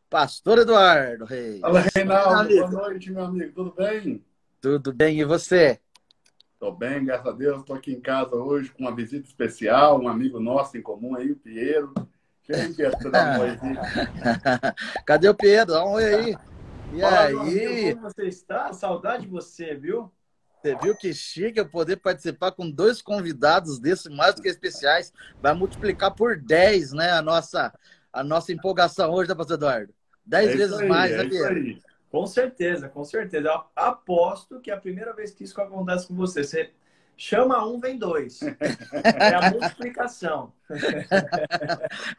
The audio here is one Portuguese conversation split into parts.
Pastor Eduardo Fala, Reis. Fala, meu Reinaldo. Boa amigo. noite, meu amigo. Tudo bem? Tudo bem, e você? Tô bem, graças a Deus. Estou aqui em casa hoje com uma visita especial, um amigo nosso em comum aí, o Piero. Chega aí, Piero, pra você dar um oi aqui. Cadê o Pedro? Dá um oi aí. E Fala, meu amigo, aí? como você está? Saudade de você, viu? Você viu que chique eu poder participar com dois convidados desses mais do que especiais? Vai multiplicar por 10, né? A nossa empolgação hoje, né, Pastor Eduardo? 10 É isso vezes aí, mais, né, é isso Pedro? aí. Com certeza, com certeza. Eu aposto que é a primeira vez que isso acontece com você. Você chama um, vem dois. É a multiplicação.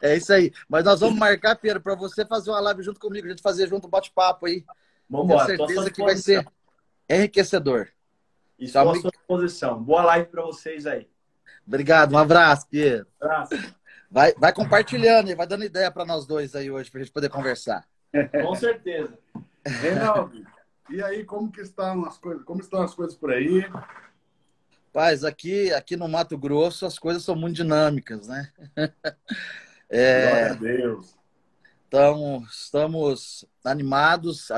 É isso aí. Mas nós vamos marcar, Pedro, para você fazer uma live junto comigo, a gente fazer junto um bate-papo aí. Vamos Tenho embora, estou à sua certeza que vai disposição. ser enriquecedor. Seu Estou à amigo. sua disposição. Boa live para vocês aí. Obrigado, um abraço, Pedro. Abraço. Vai compartilhando e vai dando ideia para nós dois aí hoje, para a gente poder conversar. Com certeza. Reinaldo, e aí, como que estão as coisas? Como estão as coisas por aí? Paz, aqui no Mato Grosso as coisas são muito dinâmicas, né? Glória a Deus. Então, estamos animados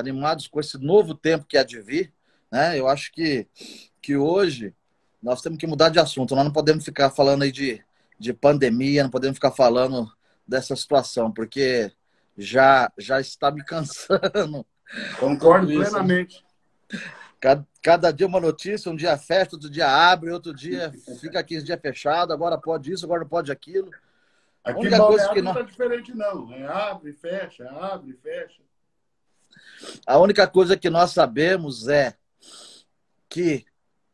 com esse novo tempo que há de vir, né? Eu acho que hoje nós temos que mudar de assunto. Nós não podemos ficar falando aí de pandemia, não podemos ficar falando dessa situação, porque já está me cansando Concordo tudo isso, né? plenamente. Cada dia uma notícia, um dia fecha, outro dia abre, outro dia fica 15 dias fechado, agora pode isso, agora não pode aquilo. A Aqui em única coisa Balneário que não nós, está diferente, não. É abre, fecha, abre, fecha. a única coisa que nós sabemos é que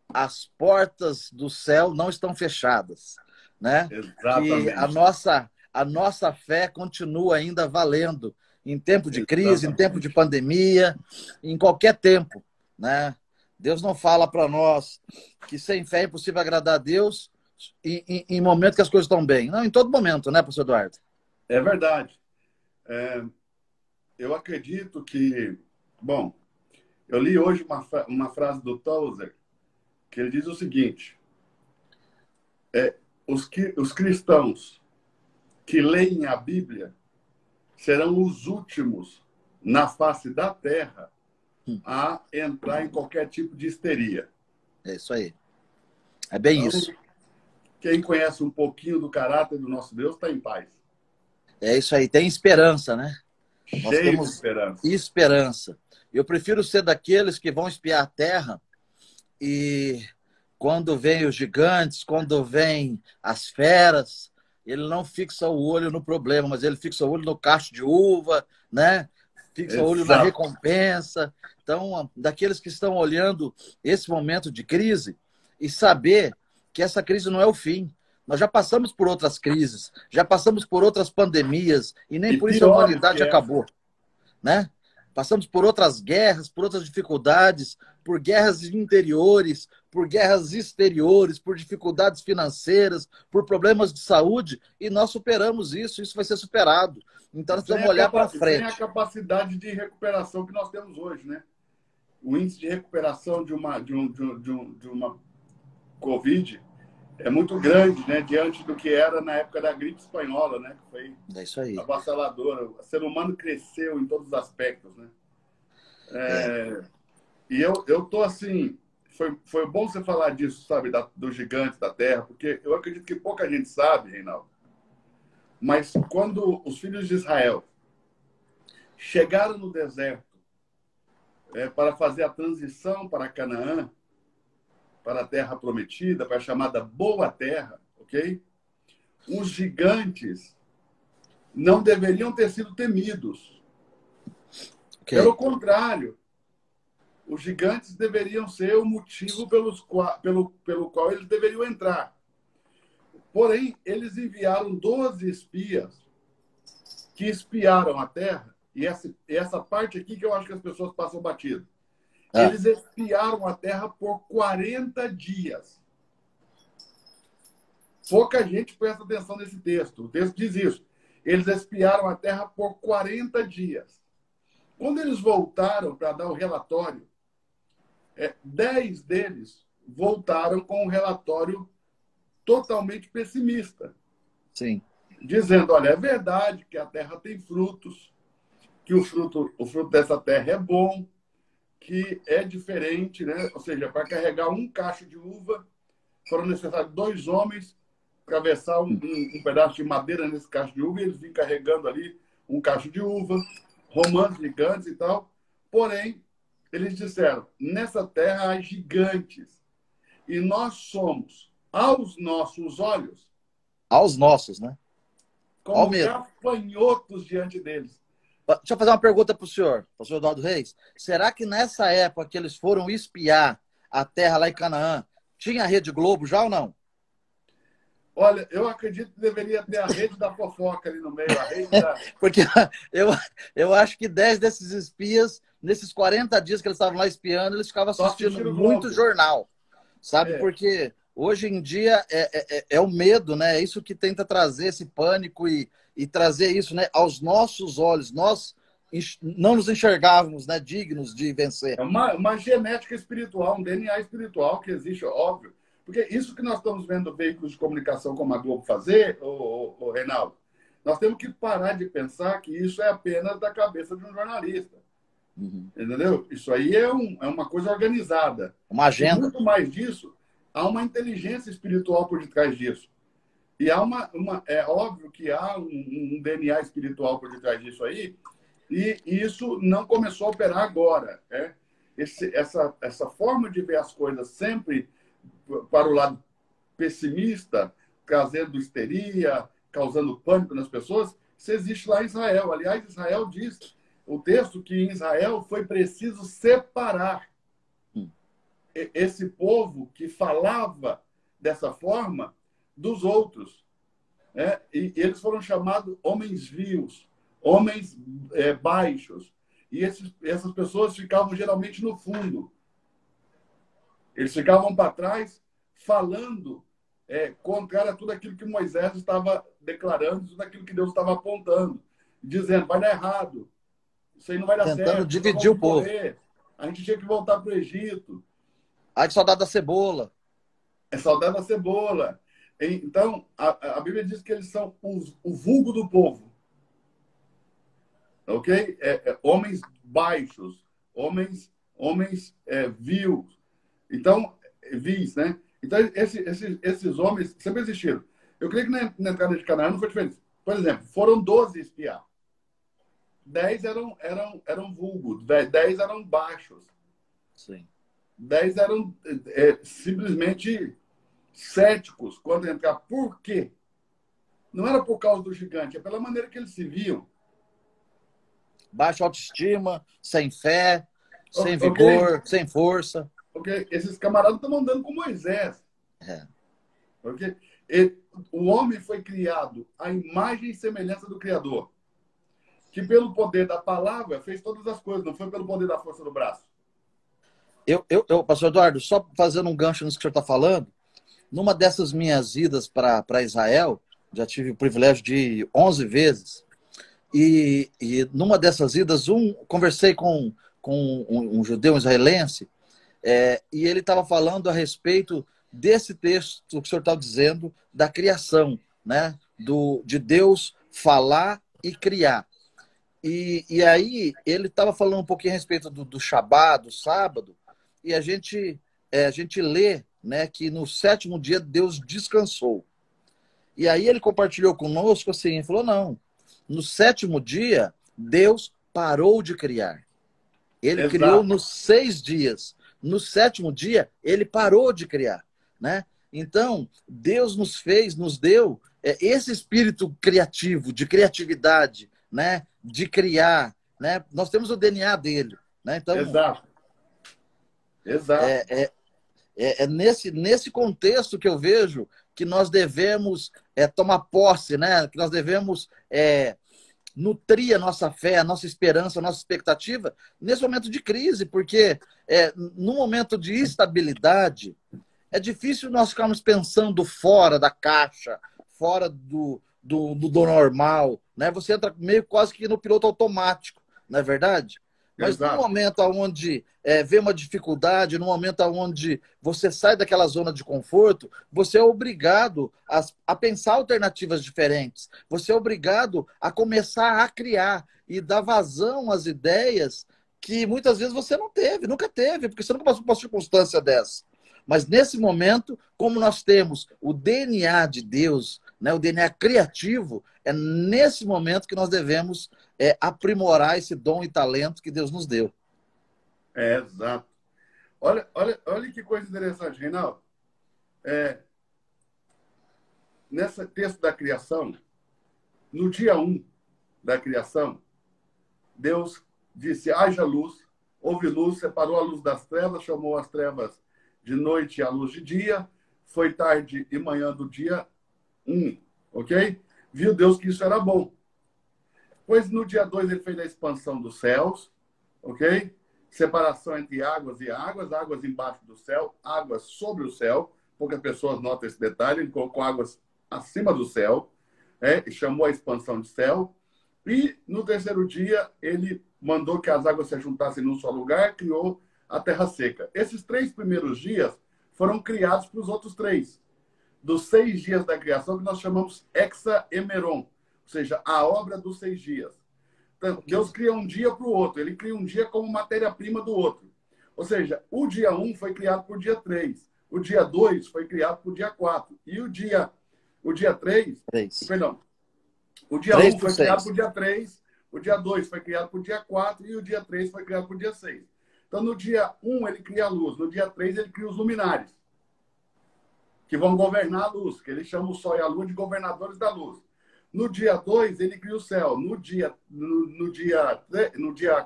as portas do céu não estão fechadas, né? Que a Exatamente. nossa, a nossa fé continua ainda valendo em tempo de crise, em tempo de Exatamente. pandemia, em qualquer tempo, né? Deus não fala para nós que sem fé é impossível agradar a Deus em momento que as coisas estão bem. Não, em todo momento, né, pastor Eduardo? É verdade. Eu acredito que... Bom, eu li hoje uma frase do Tozer, que ele diz o seguinte: os cristãos que leem a Bíblia serão os últimos na face da terra a entrar em qualquer tipo de histeria. É isso aí. É bem Então, isso. quem conhece um pouquinho do caráter do nosso Deus está em paz. É isso aí. Tem esperança, né? Nós Cheio de temos esperança. esperança. Eu prefiro ser daqueles que vão espiar a terra e quando vem os gigantes, quando vem as feras, ele não fixa o olho no problema, mas ele fixa o olho no cacho de uva, né? Fixa o olho na Exato. recompensa. Então, daqueles que estão olhando esse momento de crise e saber que essa crise não é o fim. Nós já passamos por outras crises, já passamos por outras pandemias e nem E por isso a piores que humanidade essa. acabou, né? Passamos por outras guerras, por outras dificuldades, por guerras interiores, por guerras exteriores, por dificuldades financeiras, por problemas de saúde, e nós superamos isso, isso vai ser superado. Então nós Sem precisamos olhar para sem a frente. capacidade de recuperação que nós temos hoje, né? O índice de recuperação de uma Covid é muito grande, né? Diante do que era na época da gripe espanhola, né? Que foi É isso aí. avassaladora. O ser humano cresceu em todos os aspectos, né? É. E eu tô assim... Foi bom você falar disso, sabe? Dos gigantes da terra, porque eu acredito que pouca gente sabe, Reinaldo, mas quando os filhos de Israel chegaram no deserto para fazer a transição para Canaã, para a terra prometida, para a chamada Boa Terra, ok? Os gigantes não deveriam ter sido temidos. Okay. Pelo contrário, os gigantes deveriam ser o motivo pelo qual eles deveriam entrar. Porém, eles enviaram 12 espias que espiaram a terra, e essa parte aqui que eu acho que as pessoas passam batido. Eles espiaram a terra por 40 dias. Pouca gente presta atenção nesse texto. O texto diz isso. Eles espiaram a terra por 40 dias. Quando eles voltaram para dar o relatório, 10 deles voltaram com um relatório totalmente pessimista. Sim. Dizendo, olha, é verdade que a terra tem frutos, que o fruto dessa terra é bom, que é diferente, né? Ou seja, para carregar um cacho de uva, foram necessários 2 homens atravessar um pedaço de madeira nesse cacho de uva, e eles vinham carregando ali um cacho de uva, romãs gigantes e tal. Porém, eles disseram, nessa terra há gigantes, e nós somos, aos nossos olhos, Aos nossos, né? Ao como medo. gafanhotos diante deles. Deixa eu fazer uma pergunta para o senhor Eduardo Reis. Será que nessa época que eles foram espiar a terra lá em Canaã, tinha a Rede Globo já ou não? Olha, eu acredito que deveria ter a rede da fofoca ali no meio, a rede da... Porque eu acho que 10 desses espias, nesses 40 dias que eles estavam lá espiando, eles ficavam assistindo muito jornal, sabe? Porque hoje em dia é o medo, né? É isso que tenta trazer esse pânico e trazer isso, né, aos nossos olhos. Nós não nos enxergávamos, né, dignos de vencer. É uma genética espiritual, um DNA espiritual que existe, óbvio. Porque isso que nós estamos vendo veículos de comunicação como a Globo fazer, o Reinaldo, nós temos que parar de pensar que isso é apenas da cabeça de um jornalista. Uhum. Entendeu? Isso aí é uma coisa organizada. Uma agenda. E muito mais disso, há uma inteligência espiritual por detrás disso. E é óbvio que há um DNA espiritual por detrás disso aí, e isso não começou a operar agora. Né? Essa forma de ver as coisas sempre para o lado pessimista, trazendo histeria, causando pânico nas pessoas, isso existe lá em Israel. Aliás, Israel diz, o texto, que em Israel foi preciso separar esse povo que falava dessa forma dos outros. Né? E eles foram chamados homens vios, homens baixos. E essas pessoas ficavam geralmente no fundo. Eles ficavam para trás falando contrário a tudo aquilo que Moisés estava declarando, tudo aquilo que Deus estava apontando, dizendo, vai dar errado, isso aí não vai dar certo. Tentando dividir o povo. A gente tinha que voltar para o Egito. Ai, que saudade da cebola. É saudade da cebola. Então, a Bíblia diz que eles são o vulgo do povo. Ok? Homens baixos, homens vios. Então, vis, né? Então, esses homens sempre existiram. Eu creio que na entrada de Canaã não foi diferente. Por exemplo, foram 12 espiar. 10 eram vulgos, 10 eram baixos. Sim. 10 eram simplesmente céticos quando entrar. Por quê? Não era por causa do gigante, é pela maneira que eles se viam. Baixa autoestima, sem fé, sem vigor, sem força. Porque esses camaradas estão andando com Moisés. Porque o homem foi criado à imagem e semelhança do Criador, que pelo poder da palavra fez todas as coisas, não foi pelo poder da força do braço. Pastor Eduardo, só fazendo um gancho nisso que o senhor está falando, numa dessas minhas idas para Israel, já tive o privilégio de ir 11 vezes, e numa dessas idas, conversei com um judeu israelense, e ele estava falando a respeito desse texto que o senhor estava dizendo, da criação, né? De Deus falar e criar. E aí ele estava falando um pouquinho a respeito do Shabá, do sábado, e a gente lê, né, que no 7º dia Deus descansou. E aí ele compartilhou conosco assim, falou, não, no 7º dia Deus parou de criar. Ele Exato. Criou nos 6 dias. No 7º dia, ele parou de criar, né? Então, Deus nos deu esse espírito criativo, de criatividade, né? De criar, né? Nós temos o DNA dele, né? Então, Exato. É nesse contexto que eu vejo que nós devemos tomar posse, né? Que nós devemos nutrir a nossa fé, a nossa esperança, a nossa expectativa nesse momento de crise, porque no momento de instabilidade é difícil nós ficarmos pensando fora da caixa, fora do normal, né? Você entra meio quase que no piloto automático, não é verdade? Mas no Exato. momento onde vem uma dificuldade, no momento onde você sai daquela zona de conforto, você é obrigado a pensar alternativas diferentes. Você é obrigado a começar a criar e dar vazão às ideias que muitas vezes você não teve, nunca teve, porque você nunca passou por uma circunstância dessa. Mas nesse momento, como nós temos o DNA de Deus, né, o DNA criativo, é nesse momento que nós devemos aprimorar esse dom e talento que Deus nos deu. Exato. Olha que coisa interessante, Reinaldo. Nesse texto da criação, no dia 1 da criação, Deus disse, haja luz, houve luz, separou a luz das trevas, chamou as trevas de noite e a luz de dia, foi tarde e manhã do dia 1, ok? Viu Deus que isso era bom. Pois no dia 2 ele fez a expansão dos céus, ok? Separação entre águas e águas, águas embaixo do céu, águas sobre o céu, poucas pessoas notam esse detalhe, ele colocou águas acima do céu, e chamou a expansão de céu, e no terceiro dia ele mandou que as águas se juntassem num só lugar, criou a terra seca. Esses 3 primeiros dias foram criados para os outros 3. Dos 6 dias da criação, que nós chamamos hexaemeron, ou seja, a obra dos 6 dias. Então, Deus cria um dia para o outro, ele cria um dia como matéria-prima do outro. Ou seja, o dia 1 foi criado por dia 3, o dia 2 foi criado por dia 4, e o dia 3, perdão, o dia 1 foi criado por dia 3, o dia 2 foi criado por dia 4 e o dia 3 foi criado por dia 6. Então, no dia 1 ele cria a luz, no dia 3 ele cria os luminares, que vão governar a luz, que ele chama o sol e a lua de governadores da luz. No dia 2 ele cria o céu, no dia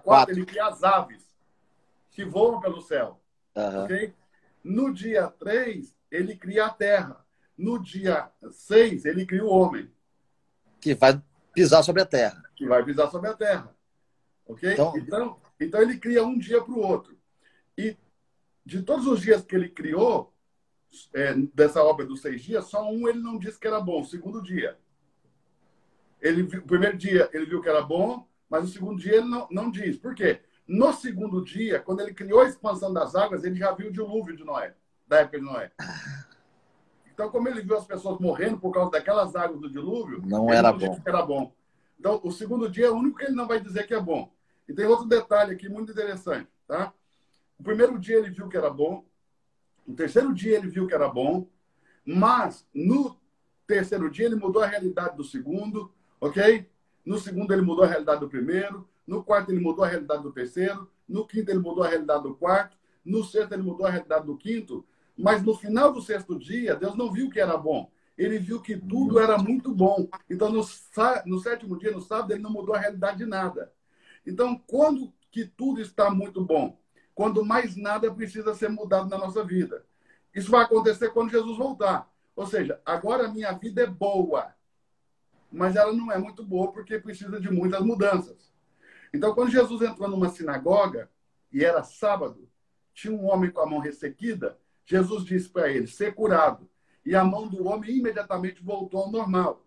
4 ele cria as aves, que voam pelo céu. Okay? No dia 3 ele cria a terra, no dia 6 ele cria o homem. Que vai pisar sobre a terra. Que vai pisar sobre a terra. Ok? Então ele cria um dia para o outro. E de todos os dias que ele criou, dessa obra dos 6 dias, só um ele não disse que era bom, o segundo dia. O primeiro dia ele viu que era bom, mas o segundo dia ele não diz. Por quê? No segundo dia, quando ele criou a expansão das águas, ele já viu o dilúvio de Noé, da época de Noé. Então, como ele viu as pessoas morrendo por causa daquelas águas do dilúvio, ele não disse que era bom. Então, o segundo dia é o único que ele não vai dizer que é bom. E tem outro detalhe aqui muito interessante, tá? O primeiro dia ele viu que era bom, no terceiro dia ele viu que era bom, mas no terceiro dia ele mudou a realidade do segundo, ok? No segundo ele mudou a realidade do primeiro, no quarto ele mudou a realidade do terceiro, no quinto ele mudou a realidade do quarto, no sexto ele mudou a realidade do quinto, mas no final do sexto dia, Deus não viu que era bom. Ele viu que tudo era muito bom. Então, no sétimo dia, no sábado, ele não mudou a realidade de nada. Então, quando que tudo está muito bom? Quando mais nada precisa ser mudado na nossa vida. Isso vai acontecer quando Jesus voltar. Ou seja, agora a minha vida é boa, mas ela não é muito boa porque precisa de muitas mudanças. Então, quando Jesus entrou numa sinagoga, e era sábado, tinha um homem com a mão ressequida, Jesus disse para ele, ser curado. E a mão do homem imediatamente voltou ao normal.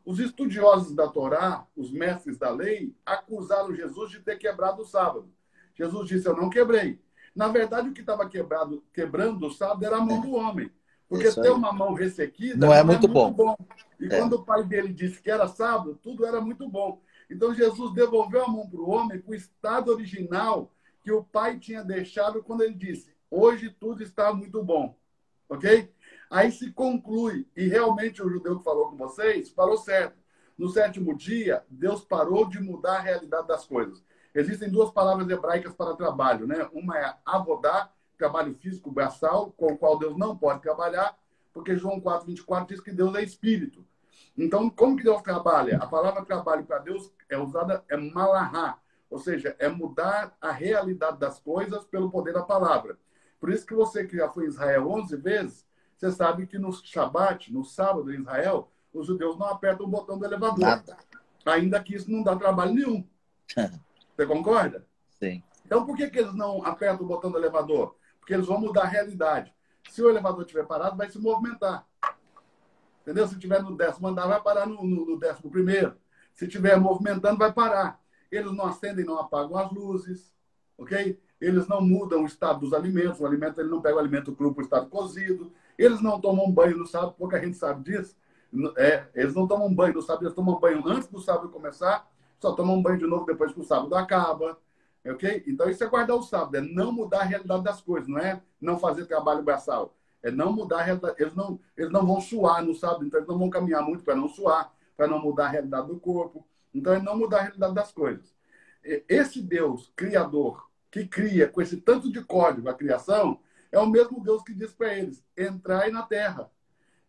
Os estudiosos da Torá, os mestres da lei, acusaram Jesus de ter quebrado o sábado. Jesus disse, eu não quebrei. Na verdade, o que estava quebrando o sábado era a mão do homem. Porque ter uma mão ressequida não é muito bom. E quando o pai dele disse que era sábado, tudo era muito bom. Então, Jesus devolveu a mão para o homem para o estado original que o pai tinha deixado quando ele disse, hoje tudo está muito bom. Ok? Aí se conclui, e realmente o judeu que falou com vocês falou certo. No sétimo dia, Deus parou de mudar a realidade das coisas. Existem 2 palavras hebraicas para trabalho, né? Uma é avodá, trabalho físico braçal, com o qual Deus não pode trabalhar, porque João 4:24 diz que Deus é espírito. Então, como que Deus trabalha? A palavra trabalho para Deus é usada, é malahá, ou seja, é mudar a realidade das coisas pelo poder da palavra. Por isso que você que já foi em Israel 11 vezes, você sabe que no Shabat, no sábado em Israel, os judeus não apertam o botão do elevador. Nada. Ainda que isso não dá trabalho nenhum. Você concorda? Sim. Então, por que eles não apertam o botão do elevador? Porque eles vão mudar a realidade. Se o elevador estiver parado, vai se movimentar. Entendeu? Se estiver no 10º andar, vai parar no 11º. Se estiver movimentando, vai parar. Eles não acendem, não apagam as luzes. ok? Eles não mudam o estado dos alimentos, o alimento, ele não pega o alimento cru para o estado cozido, eles não tomam banho no sábado, pouca gente sabe disso. Eles não tomam banho no sábado, eles tomam banho antes do sábado começar, só tomam banho de novo depois que o sábado acaba, ok? Então isso é guardar o sábado, é não mudar a realidade das coisas, não é não fazer trabalho braçal, é não mudar a realidade. Eles não vão suar no sábado, então eles não vão caminhar muito para não suar, para não mudar a realidade do corpo, então é não mudar a realidade das coisas. Esse Deus criador, que cria com esse tanto de código a criação, é o mesmo Deus que diz para eles: entrai na terra.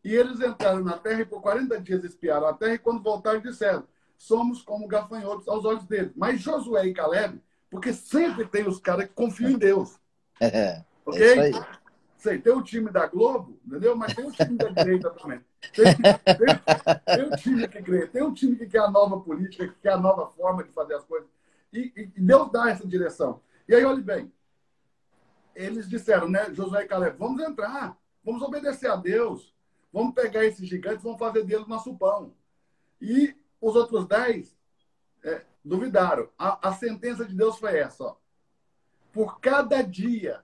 E eles entraram na terra e por 40 dias espiaram a terra, e quando voltaram disseram: somos como gafanhotos aos olhos deles. Mas Josué e Caleb, porque sempre tem os caras que confiam em Deus. Ok? É isso aí. Sei, tem o time da Globo, entendeu? Mas tem o time da direita também. Tem o time que crê, tem o time que quer a nova política, que quer a nova forma de fazer as coisas. E Deus dá essa direção. E aí, olhe bem, eles disseram, né, Josué e Caleb, vamos entrar, vamos obedecer a Deus, vamos pegar esses gigantes, vamos fazer deles nosso pão. E os outros 10 duvidaram. A sentença de Deus foi essa, ó. Por cada dia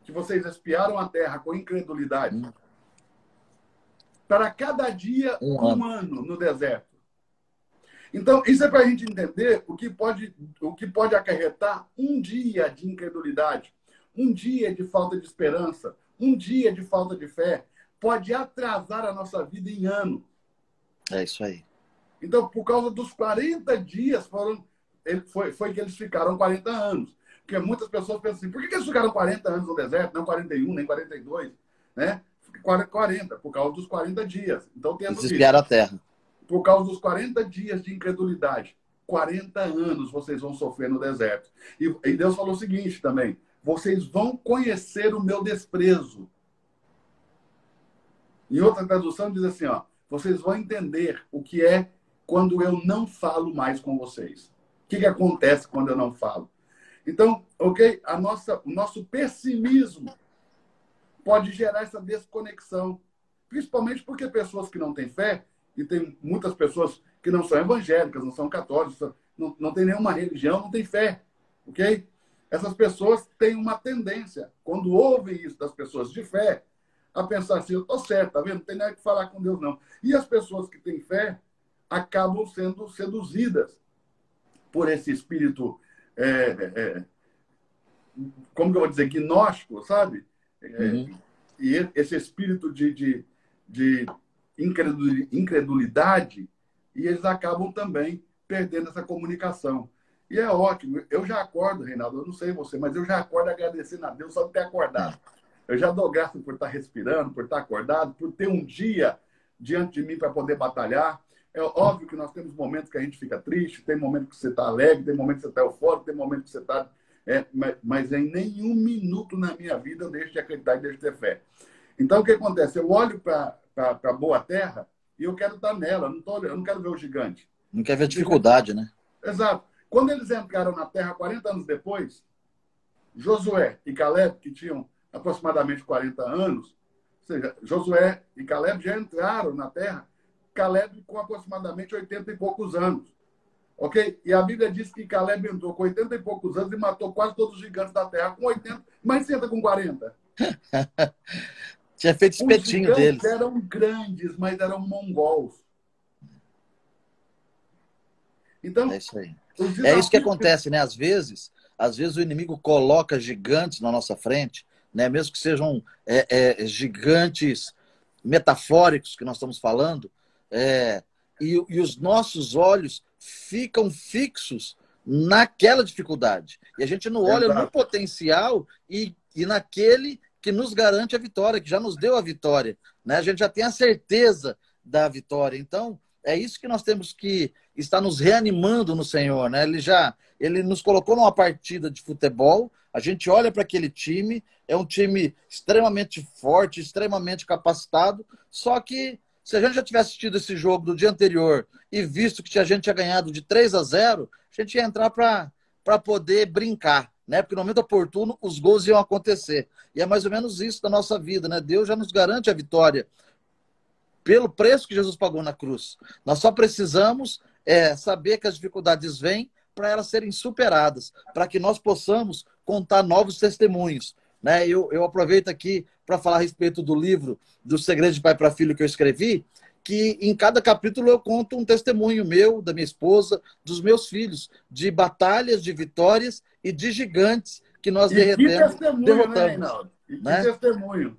que vocês espiaram a terra com incredulidade, para cada dia um ano no deserto. Então, isso é para a gente entender o que pode acarretar um dia de incredulidade, um dia de falta de esperança, um dia de falta de fé, pode atrasar a nossa vida em ano. É isso aí. Então, por causa dos 40 dias, foi que eles ficaram 40 anos. Porque muitas pessoas pensam assim, por que eles ficaram 40 anos no deserto, não 41, nem 42? Né? 40, por causa dos 40 dias. Então, eles espiaram a terra. Por causa dos 40 dias de incredulidade. 40 anos vocês vão sofrer no deserto. E Deus falou o seguinte também: vocês vão conhecer o meu desprezo. Em outra tradução diz assim, ó, vocês vão entender o que é quando eu não falo mais com vocês. O que acontece quando eu não falo? Então, ok? O nosso pessimismo pode gerar essa desconexão. Principalmente porque pessoas que não têm fé, e tem muitas pessoas que não são evangélicas, não são católicas, não tem nenhuma religião, não tem fé. Ok? Essas pessoas têm uma tendência, quando ouvem isso das pessoas de fé, a pensar assim, eu estou certo, tá vendo? Não tem nada que falar com Deus, não. E as pessoas que têm fé acabam sendo seduzidas por esse espírito, como que eu vou dizer, gnóstico, sabe? E esse espírito de incredulidade, e eles acabam também perdendo essa comunicação. E é ótimo. Eu já acordo, Reinaldo, eu não sei você, mas eu já acordo agradecendo a Deus só de ter acordado. Eu já dou graça por estar respirando, por estar acordado, por ter um dia diante de mim para poder batalhar. É óbvio que nós temos momentos que a gente fica triste, tem momentos que você está alegre, tem momentos que você está eufórico, tem momentos que você está... mas em nenhum minuto na minha vida eu deixo de acreditar e deixo de ter fé. Então, o que acontece? Eu olho para a boa terra e eu quero estar nela, eu não quero ver o gigante. Não quer ver dificuldade, né? Exato. Quando eles entraram na terra 40 anos depois, Josué e Caleb, que tinham aproximadamente 40 anos, ou seja, Josué e Caleb já entraram na terra, Caleb com aproximadamente 80 e poucos anos. Ok? E a Bíblia diz que Caleb entrou com 80 e poucos anos e matou quase todos os gigantes da terra com 80, mas senta com 40. Tinha feito espetinho deles. Os eram grandes, mas eram mongols. Então, é isso aí. É isso que acontece, né? Às vezes o inimigo coloca gigantes na nossa frente, né? Mesmo que sejam gigantes metafóricos que nós estamos falando, e os nossos olhos ficam fixos naquela dificuldade. E a gente não olha no potencial e naquele que nos garante a vitória, que já nos deu a vitória, né? A gente já tem a certeza da vitória. Então, é isso que nós temos que estar nos reanimando no Senhor, né? Ele nos colocou numa partida de futebol, a gente olha para aquele time, é um time extremamente forte, extremamente capacitado, só que se a gente já tivesse assistido esse jogo do dia anterior e visto que a gente tinha ganhado de 3-0, a gente ia entrar para poder brincar, né? Porque no momento oportuno os gols iam acontecer. E é mais ou menos isso da nossa vida, né? Deus já nos garante a vitória pelo preço que Jesus pagou na cruz. Nós só precisamos saber que as dificuldades vêm para elas serem superadas, para que nós possamos contar novos testemunhos. Né? Eu aproveito aqui para falar a respeito do livro do Segredo de Pai para Filho que eu escrevi, que em cada capítulo eu conto um testemunho meu, da minha esposa, dos meus filhos, de batalhas, de vitórias e de gigantes que nós derrotamos. Né, Reinaldo? E que testemunho.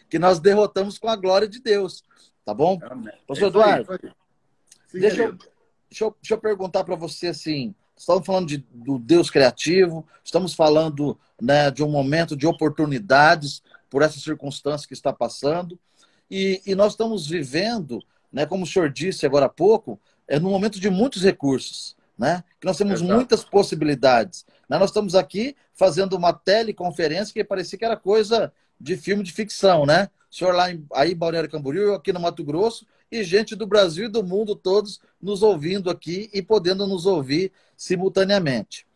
Que nós derrotamos com a glória de Deus. Tá bom? Pastor Eduardo, deixa eu perguntar para você assim, estamos falando do Deus criativo, estamos falando, né, de um momento de oportunidades por essa circunstância que está passando, e nós estamos vivendo, né, como o senhor disse agora há pouco, num momento de muitos recursos, né, que nós temos muitas possibilidades. Né? Nós estamos aqui fazendo uma teleconferência que parecia que era coisa de filme de ficção, né? O senhor lá aí em Balneário Camboriú, eu aqui no Mato Grosso, e gente do Brasil e do mundo todos nos ouvindo aqui e podendo nos ouvir simultaneamente.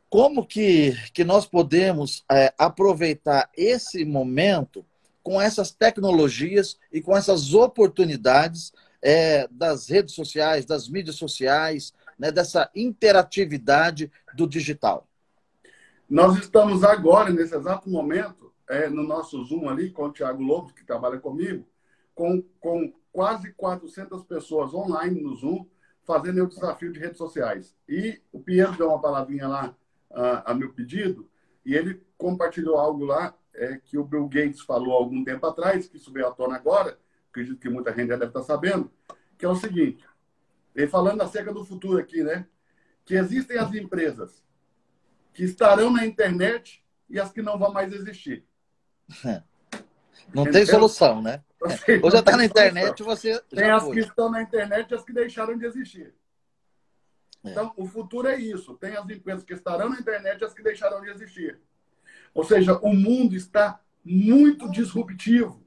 Como que nós podemos aproveitar esse momento com essas tecnologias e com essas oportunidades das redes sociais, das mídias sociais, né, dessa interatividade do digital? Nós estamos agora, nesse exato momento, no nosso Zoom ali, com o Thiago Lopes, que trabalha comigo, com quase 400 pessoas online no Zoom, fazendo o desafio de redes sociais. E o Piero deu uma palavrinha lá a meu pedido, e ele compartilhou algo lá que o Bill Gates falou há algum tempo atrás, que isso veio à tona agora, acredito que muita gente já deve estar sabendo, que é o seguinte, ele falando acerca do futuro aqui, né? Que existem as empresas que estarão na internet e as que não vão mais existir. Não tem solução, né? Ou já está na internet, você tem já as foi. que estão na internet e as que deixaram de existir. Então, o futuro é isso. Tem as empresas que estarão na internet e as que deixarão de existir. Ou seja, o mundo está muito disruptivo.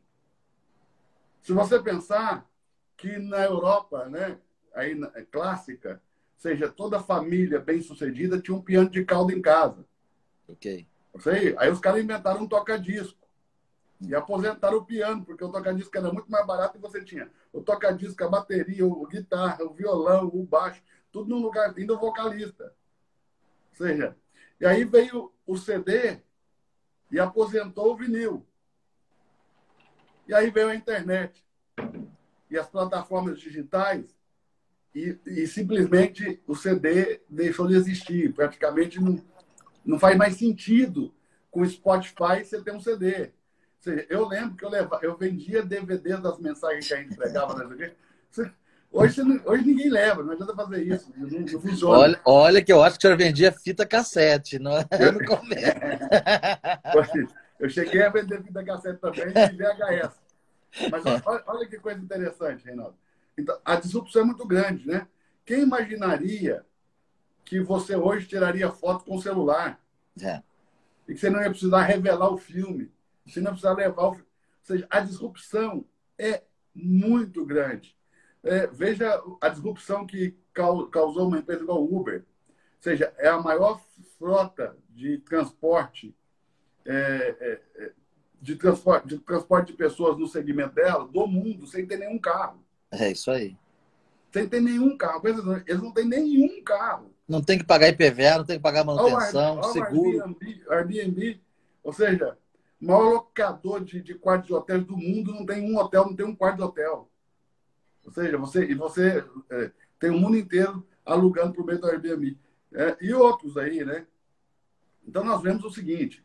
Se você pensar que na Europa, né, aí clássica, ou seja, toda família bem-sucedida tinha um piano de cauda em casa. Ok. Aí os caras inventaram um toca-disco. E aposentaram o piano, porque o toca-disco era muito mais barato e você tinha o toca-disco, a bateria, a guitarra, o violão, o baixo, tudo num lugar, ainda o vocalista. Ou seja, e aí veio o CD e aposentou o vinil. E aí veio a internet e as plataformas digitais e simplesmente o CD deixou de existir. Praticamente não faz mais sentido com o Spotify você ter um CD. Ou seja, eu lembro que eu vendia DVDs das mensagens que a gente pregava na igreja. Hoje ninguém lembra, não adianta fazer isso, não funciona. Olha que eu acho que o senhor vendia fita cassete, não é? No começo. Eu cheguei a vender fita cassete também e VHS. Mas olha que coisa interessante, Reinaldo. Então, a disrupção é muito grande, né? Quem imaginaria que você hoje tiraria foto com o celular? E que você não ia precisar revelar o filme? Você não ia precisar levar o filme? Ou seja, a disrupção é muito grande. Veja a disrupção que causou uma empresa igual o Uber. Ou seja, é a maior frota de transporte de transporte de pessoas no segmento dela, do mundo, sem ter nenhum carro. É isso aí. Sem ter nenhum carro. Eles não têm nenhum carro. Não tem que pagar IPVA, não tem que pagar manutenção, seguro. Airbnb, ou seja, o maior locador de quartos de hotel do mundo não tem um hotel, não tem um quarto de hotel. Ou seja, você tem o mundo inteiro alugando por meio do Airbnb. E outros aí, né? Então, nós vemos o seguinte,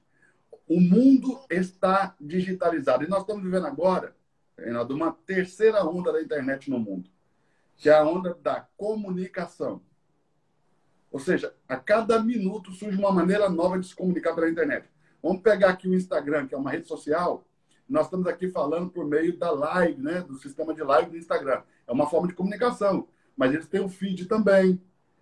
o mundo está digitalizado. E nós estamos vivendo agora, Reinaldo, uma terceira onda da internet no mundo, que é a onda da comunicação. Ou seja, a cada minuto surge uma maneira nova de se comunicar pela internet. Vamos pegar aqui o Instagram, que é uma rede social. Nós estamos aqui falando por meio da live, né? Do sistema de live do Instagram. É uma forma de comunicação. Mas eles têm o feed também.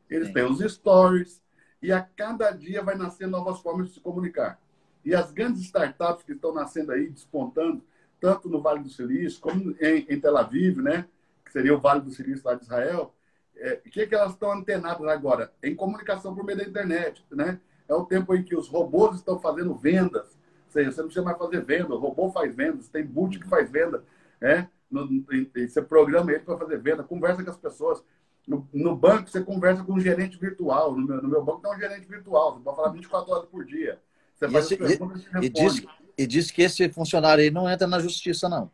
Eles têm os stories. E a cada dia vai nascer novas formas de se comunicar. E as grandes startups que estão nascendo aí, despontando, tanto no Vale do Silício, como em Tel Aviv, né? Que seria o Vale do Silício lá de Israel. O que elas estão antenadas agora? Em comunicação por meio da internet, né? É o tempo em que os robôs estão fazendo vendas. Ou seja, você não precisa mais fazer venda, o robô faz vendas, tem bot que faz venda, né? Você programa ele para fazer venda, conversa com as pessoas. No banco, você conversa com um gerente virtual. No meu banco tem um gerente virtual. Você pode falar 24 horas por dia. Você faz as perguntas e responde. E diz que esse funcionário aí não entra na justiça, não.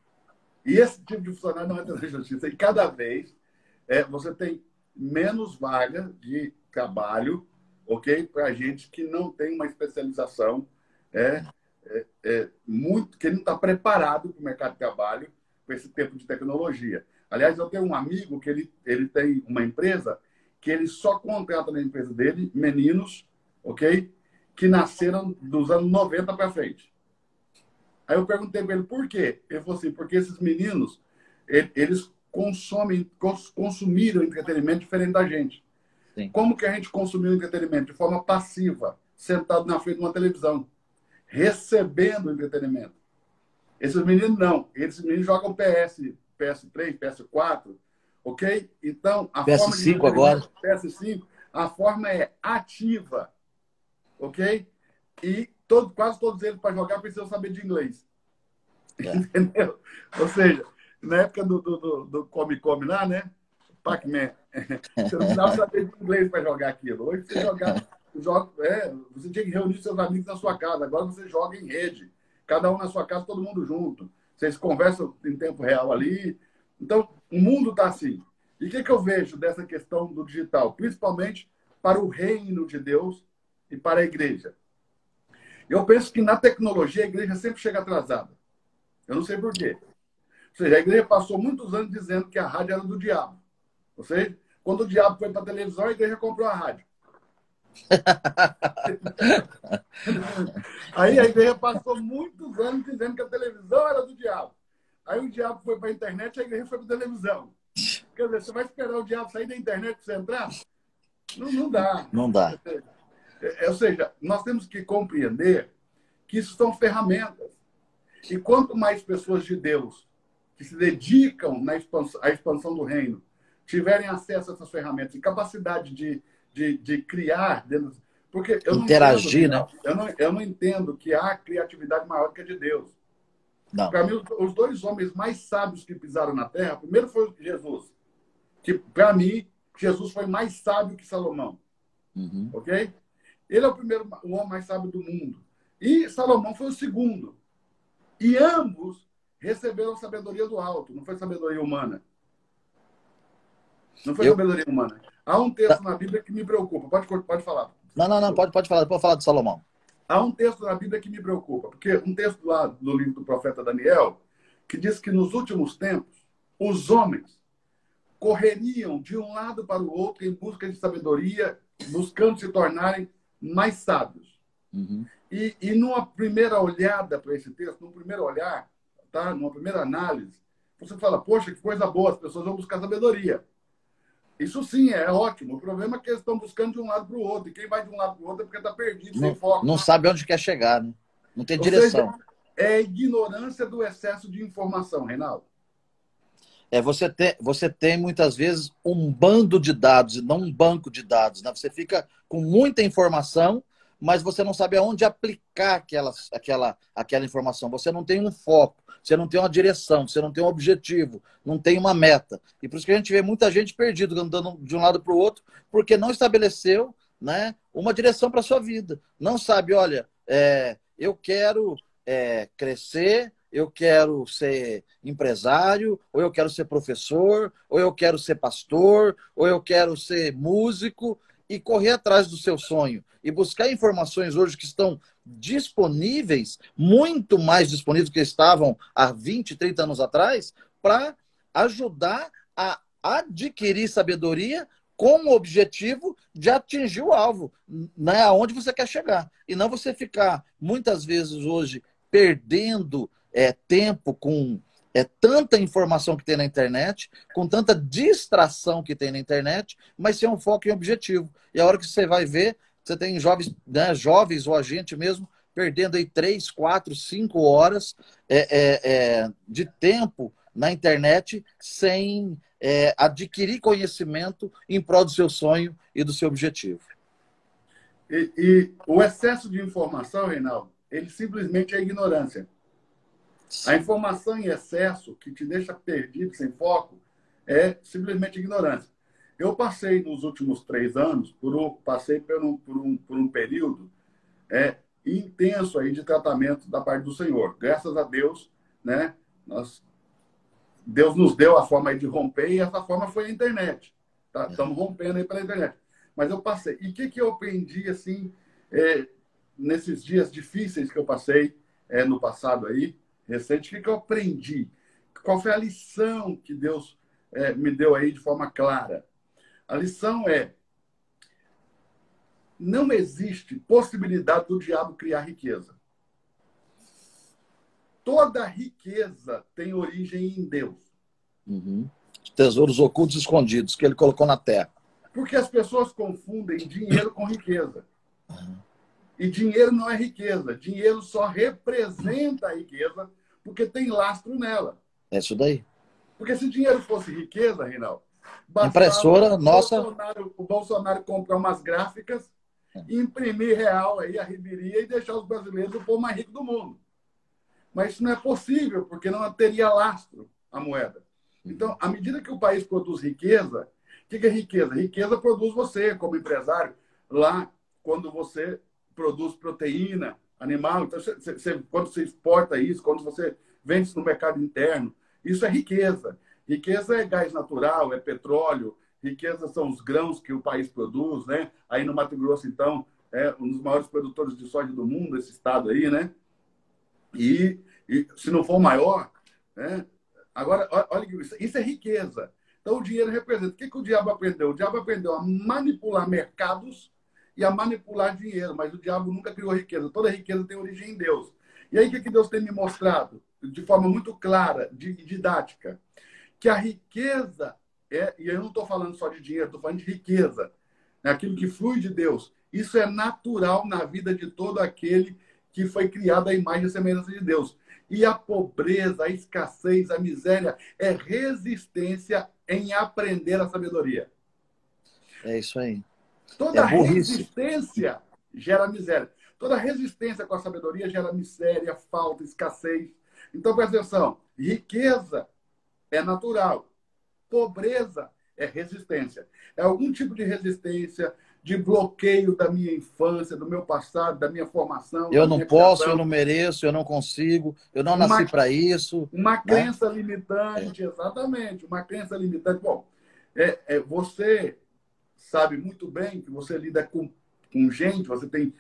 E esse tipo de funcionário não entra na justiça. E cada vez você tem menos vaga de trabalho, ok? Para gente que não tem uma especialização, muito, que não está preparado para o mercado de trabalho com esse tempo de tecnologia. Aliás, eu tenho um amigo que ele tem uma empresa que ele só contrata na empresa dele meninos, ok? Que nasceram dos anos 90 para frente. Aí eu perguntei para ele por quê. Ele falou assim, porque esses meninos, eles consumiram entretenimento diferente da gente. Sim. Como que a gente consumiu entretenimento? De forma passiva, sentado na frente de uma televisão, recebendo entretenimento. Esses meninos não. Esses meninos jogam PS3, PS4, ok? Então, a PS5 forma de agora. PS5, a forma é ativa, ok? E quase todos eles, para jogar, precisam saber de inglês. Entendeu? Ou seja, na época do Come lá, né? Pac-Man. Você não precisava saber de inglês para jogar aquilo. Hoje você você tinha que reunir seus amigos na sua casa. Agora você joga em rede. Cada um na sua casa, todo mundo junto. Vocês conversam em tempo real ali. Então, o mundo está assim. E o que eu vejo dessa questão do digital? Principalmente para o reino de Deus e para a igreja. Eu penso que na tecnologia a igreja sempre chega atrasada. Eu não sei por quê. Ou seja, a igreja passou muitos anos dizendo que a rádio era do diabo. Ou seja, quando o diabo foi para a televisão, a igreja comprou a rádio. Aí a igreja passou muitos anos dizendo que a televisão era do diabo. Aí o diabo foi para a internet e a igreja foi para a televisão. Quer dizer, você vai esperar o diabo sair da internet para você entrar? Não dá. Não dá. Ou seja, nós temos que compreender que isso são ferramentas. E quanto mais pessoas de Deus que se dedicam à expansão do reino tiverem acesso a essas ferramentas e capacidade de criar, porque eu não interagir, entendo, né? Eu não entendo que há criatividade maior que a de Deus. Para mim, os dois homens mais sábios que pisaram na Terra, primeiro foi Jesus, que para mim Jesus foi mais sábio que Salomão, ok? Ele é o homem mais sábio do mundo e Salomão foi o segundo. E ambos receberam sabedoria do alto, não foi sabedoria humana. Não foi sabedoria humana. Há um texto na Bíblia que me preocupa. Pode falar. Não, pode falar. Depois falar de Salomão. Há um texto na Bíblia que me preocupa. Porque um texto lá do livro do profeta Daniel, que diz que nos últimos tempos, os homens correriam de um lado para o outro em busca de sabedoria, buscando se tornarem mais sábios. E numa primeira olhada para esse texto, num primeiro olhar, tá? Numa primeira análise, você fala, poxa, que coisa boa, as pessoas vão buscar sabedoria. Isso sim, é ótimo. O problema é que eles estão buscando de um lado para o outro. E quem vai de um lado para o outro é porque está perdido, sem foco. Não sabe onde quer chegar, né? Não tem direção. Seja, é a ignorância do excesso de informação, Reinaldo. Você tem muitas vezes um bando de dados e não um banco de dados, né? Você fica com muita informação, mas você não sabe aonde aplicar aquela informação. Você não tem um foco, você não tem uma direção, você não tem um objetivo, não tem uma meta. E por isso que a gente vê muita gente perdida, andando de um lado para o outro, porque não estabeleceu, né, uma direção para a sua vida. Não sabe, olha, eu quero crescer, eu quero ser empresário, ou eu quero ser professor, ou eu quero ser pastor, ou eu quero ser músico, e correr atrás do seu sonho e buscar informações hoje que estão disponíveis, muito mais disponíveis do que estavam há 20, 30 anos atrás, para ajudar a adquirir sabedoria com o objetivo de atingir o alvo, né, aonde você quer chegar. E não você ficar, muitas vezes hoje, perdendo tempo com tanta informação que tem na internet, com tanta distração que tem na internet, mas sem um foco em objetivo. E a hora que você vai ver, você tem jovens, né, jovens ou a gente mesmo, perdendo aí 3, 4, 5 horas de tempo na internet sem adquirir conhecimento em prol do seu sonho e do seu objetivo. E o excesso de informação, Reinaldo, ele simplesmente é ignorância. A informação em excesso, que te deixa perdido, sem foco, é simplesmente ignorância. Eu passei nos últimos 3 anos, passei por um período intenso aí de tratamento da parte do Senhor. Graças a Deus, né? Deus nos deu a forma aí de romper e essa forma foi a internet. Tá? Estamos rompendo aí pela internet. Mas eu passei. E o que eu aprendi, assim, nesses dias difíceis que eu passei no passado aí, recente? O que eu aprendi? Qual foi a lição que Deus me deu aí de forma clara? A lição não existe possibilidade do diabo criar riqueza. Toda riqueza tem origem em Deus. Uhum. Tesouros ocultos escondidos que ele colocou na terra. Porque as pessoas confundem dinheiro com riqueza. E dinheiro não é riqueza. Dinheiro só representa a riqueza porque tem lastro nela. É isso daí. Porque se dinheiro fosse riqueza, Reinaldo, impressora nossa. O Bolsonaro comprar umas gráficas, imprimir real aí a riberia e deixar os brasileiros o povo mais rico do mundo. Mas isso não é possível, porque não teria lastro a moeda. Então, à medida que o país produz riqueza, o que é riqueza? Riqueza produz você, como empresário, lá quando você produz proteína animal. Então, quando você exporta isso, quando você vende isso no mercado interno, isso é riqueza. Riqueza é gás natural, é petróleo. Riqueza são os grãos que o país produz, né? Aí no Mato Grosso, então, é um dos maiores produtores de soja do mundo, esse estado aí, né? E se não for o maior, né? Agora, olha isso é riqueza. Então, o dinheiro representa. O que o diabo aprendeu? O diabo aprendeu a manipular mercados e a manipular dinheiro, mas o diabo nunca criou riqueza. Toda riqueza tem origem em Deus. E aí, o que Deus tem me mostrado? De forma muito clara, didática, que a riqueza e eu não estou falando só de dinheiro, estou falando de riqueza, é aquilo que flui de Deus. Isso é natural na vida de todo aquele que foi criado à imagem e semelhança de Deus. E a pobreza, a escassez, a miséria é resistência em aprender a sabedoria. É isso aí. Toda resistência gera miséria. Toda resistência com a sabedoria gera miséria, falta, escassez. Então, presta atenção. Riqueza é natural. Pobreza é resistência. É algum tipo de resistência, de bloqueio da minha infância, do meu passado, da minha formação. Eu não posso, eu não mereço, eu não consigo, eu não nasci para isso. Uma crença limitante, exatamente. Uma crença limitante. Bom, você sabe muito bem que você lida com gente, você tem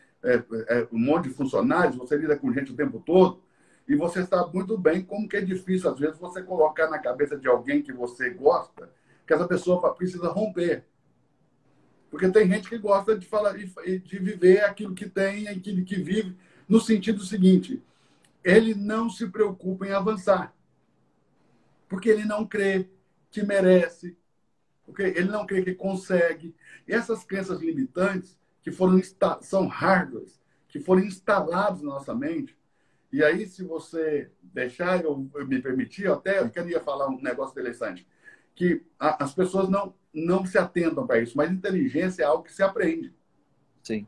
um monte de funcionários, você lida com gente o tempo todo, e você sabe muito bem como que é difícil, às vezes, você colocar na cabeça de alguém que você gosta, que essa pessoa precisa romper. Porque tem gente que gosta de falar de viver aquilo que tem, aquilo que vive, no sentido seguinte: ele não se preocupa em avançar. Porque ele não crê que merece, porque ele não crê que consegue. E essas crenças limitantes que são hardwares, que foram instalados na nossa mente. E aí, se você deixar eu me permitir, eu até queria falar um negócio interessante, que as pessoas não se atentam para isso, mas inteligência é algo que se aprende. Sim.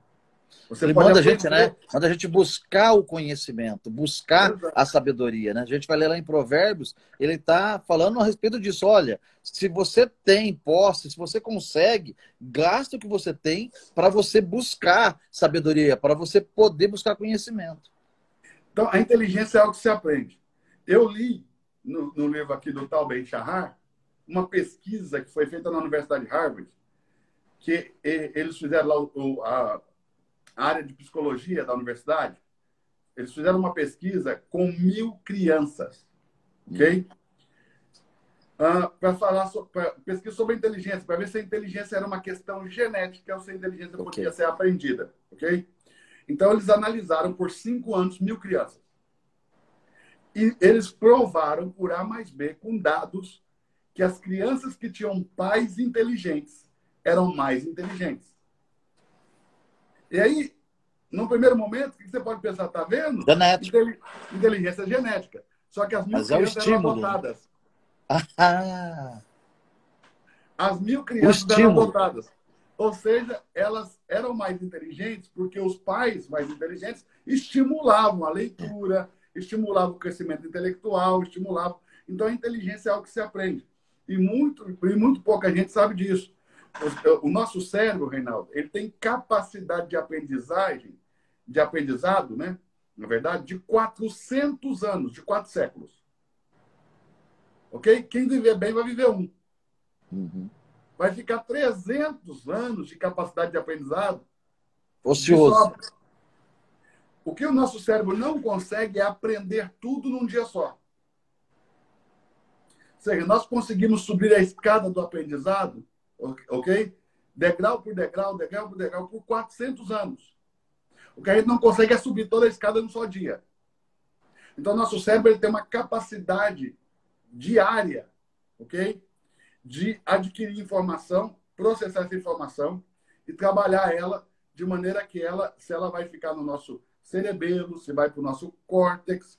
Ele manda a gente, né? Manda a gente buscar o conhecimento, buscar a sabedoria, né? A gente vai ler lá em Provérbios, ele está falando a respeito disso. Olha, se você tem posse, se você consegue, gasta o que você tem para você buscar sabedoria, para você poder buscar conhecimento. Então, a inteligência é algo que se aprende. Eu li no livro aqui do Tal Ben-Shahar uma pesquisa que foi feita na Universidade de Harvard, que eles fizeram lá a área de psicologia da universidade, eles fizeram uma pesquisa com 1.000 crianças, ok? Para falar pesquisa sobre a inteligência, para ver se a inteligência era uma questão genética ou se a inteligência podia ser aprendida, ok? Então, eles analisaram por 5 anos 1.000 crianças. E eles provaram por A mais B, com dados, que as crianças que tinham pais inteligentes eram mais inteligentes. E aí, no primeiro momento, o que você pode pensar? Tá vendo? Genética. Inteligência genética. Só que as 1.000 crianças eram adotadas. As 1.000 crianças eram adotadas. Ou seja, elas eram mais inteligentes porque os pais mais inteligentes estimulavam a leitura, estimulavam o crescimento intelectual, estimulavam. Então, a inteligência é algo que se aprende. E muito pouca gente sabe disso. o nosso cérebro, Reinaldo, ele tem capacidade de aprendizagem, de aprendizado, né? Na verdade, de 400 anos, de 4 séculos. Ok? Quem viver bem vai viver um. Uhum. Vai ficar 300 anos de capacidade de aprendizado. Ocioso. O que o nosso cérebro não consegue é aprender tudo num dia só. Ou seja, nós conseguimos subir a escada do aprendizado, ok? Degrau por degrau, degrau por degrau, por 400 anos. O que a gente não consegue é subir toda a escada num só dia. Então, nosso cérebro ele tem uma capacidade diária, ok? De adquirir informação, processar essa informação e trabalhar ela de maneira que ela, se ela vai ficar no nosso cerebelo, se vai para o nosso córtex,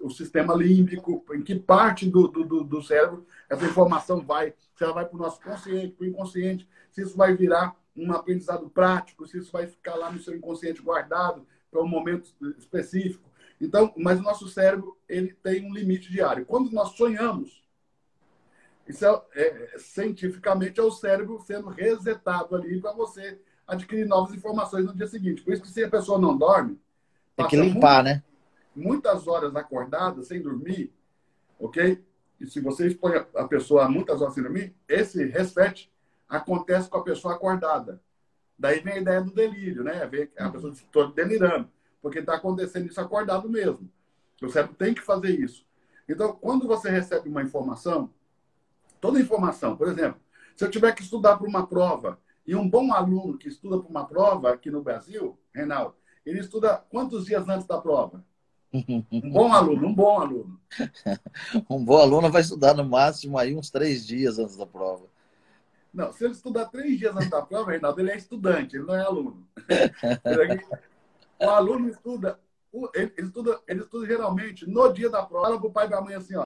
o sistema límbico, em que parte do cérebro essa informação vai, se ela vai para o nosso consciente, para o inconsciente, se isso vai virar um aprendizado prático, se isso vai ficar lá no seu inconsciente guardado para um momento específico. Então, mas o nosso cérebro ele tem um limite diário. Quando nós sonhamos, isso cientificamente é o cérebro sendo resetado ali para você adquirir novas informações no dia seguinte. Por isso que se a pessoa não dorme, tem que limpar, né? Muitas horas acordada, sem dormir, ok? E se você expõe a pessoa a muitas horas sem dormir, esse reset acontece com a pessoa acordada. Daí vem a ideia do delírio, né? Vem a pessoa está delirando, porque está acontecendo isso acordado mesmo. O cérebro tem que fazer isso. Então, quando você recebe uma informação, toda informação, por exemplo, se eu tiver que estudar para uma prova, e um bom aluno que estuda para uma prova aqui no Brasil, Reinaldo, ele estuda quantos dias antes da prova? Um bom aluno, um bom aluno. Um bom aluno vai estudar no máximo aí uns 3 dias antes da prova. Não, se ele estudar 3 dias antes da prova, Reinaldo, ele é estudante, ele não é aluno. O aluno estuda, ele estuda geralmente no dia da prova. Fala para o pai e para a mãe assim, ó,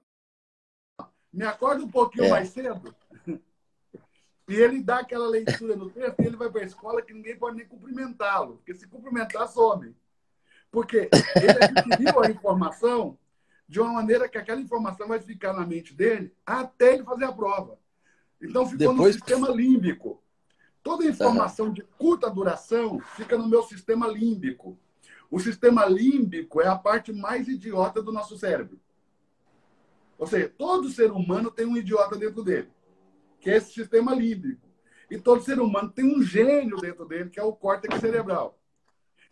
me acorda um pouquinho mais cedo. E ele dá aquela leitura no texto e ele vai para a escola que ninguém pode nem cumprimentá-lo. Porque se cumprimentar, some. Porque ele adquiriu a informação de uma maneira que aquela informação vai ficar na mente dele até ele fazer a prova. Então, ficou no sistema límbico. Toda informação de curta duração fica no meu sistema límbico. O sistema límbico é a parte mais idiota do nosso cérebro. Ou seja, todo ser humano tem um idiota dentro dele, que é esse sistema límbico. E todo ser humano tem um gênio dentro dele, que é o córtex cerebral.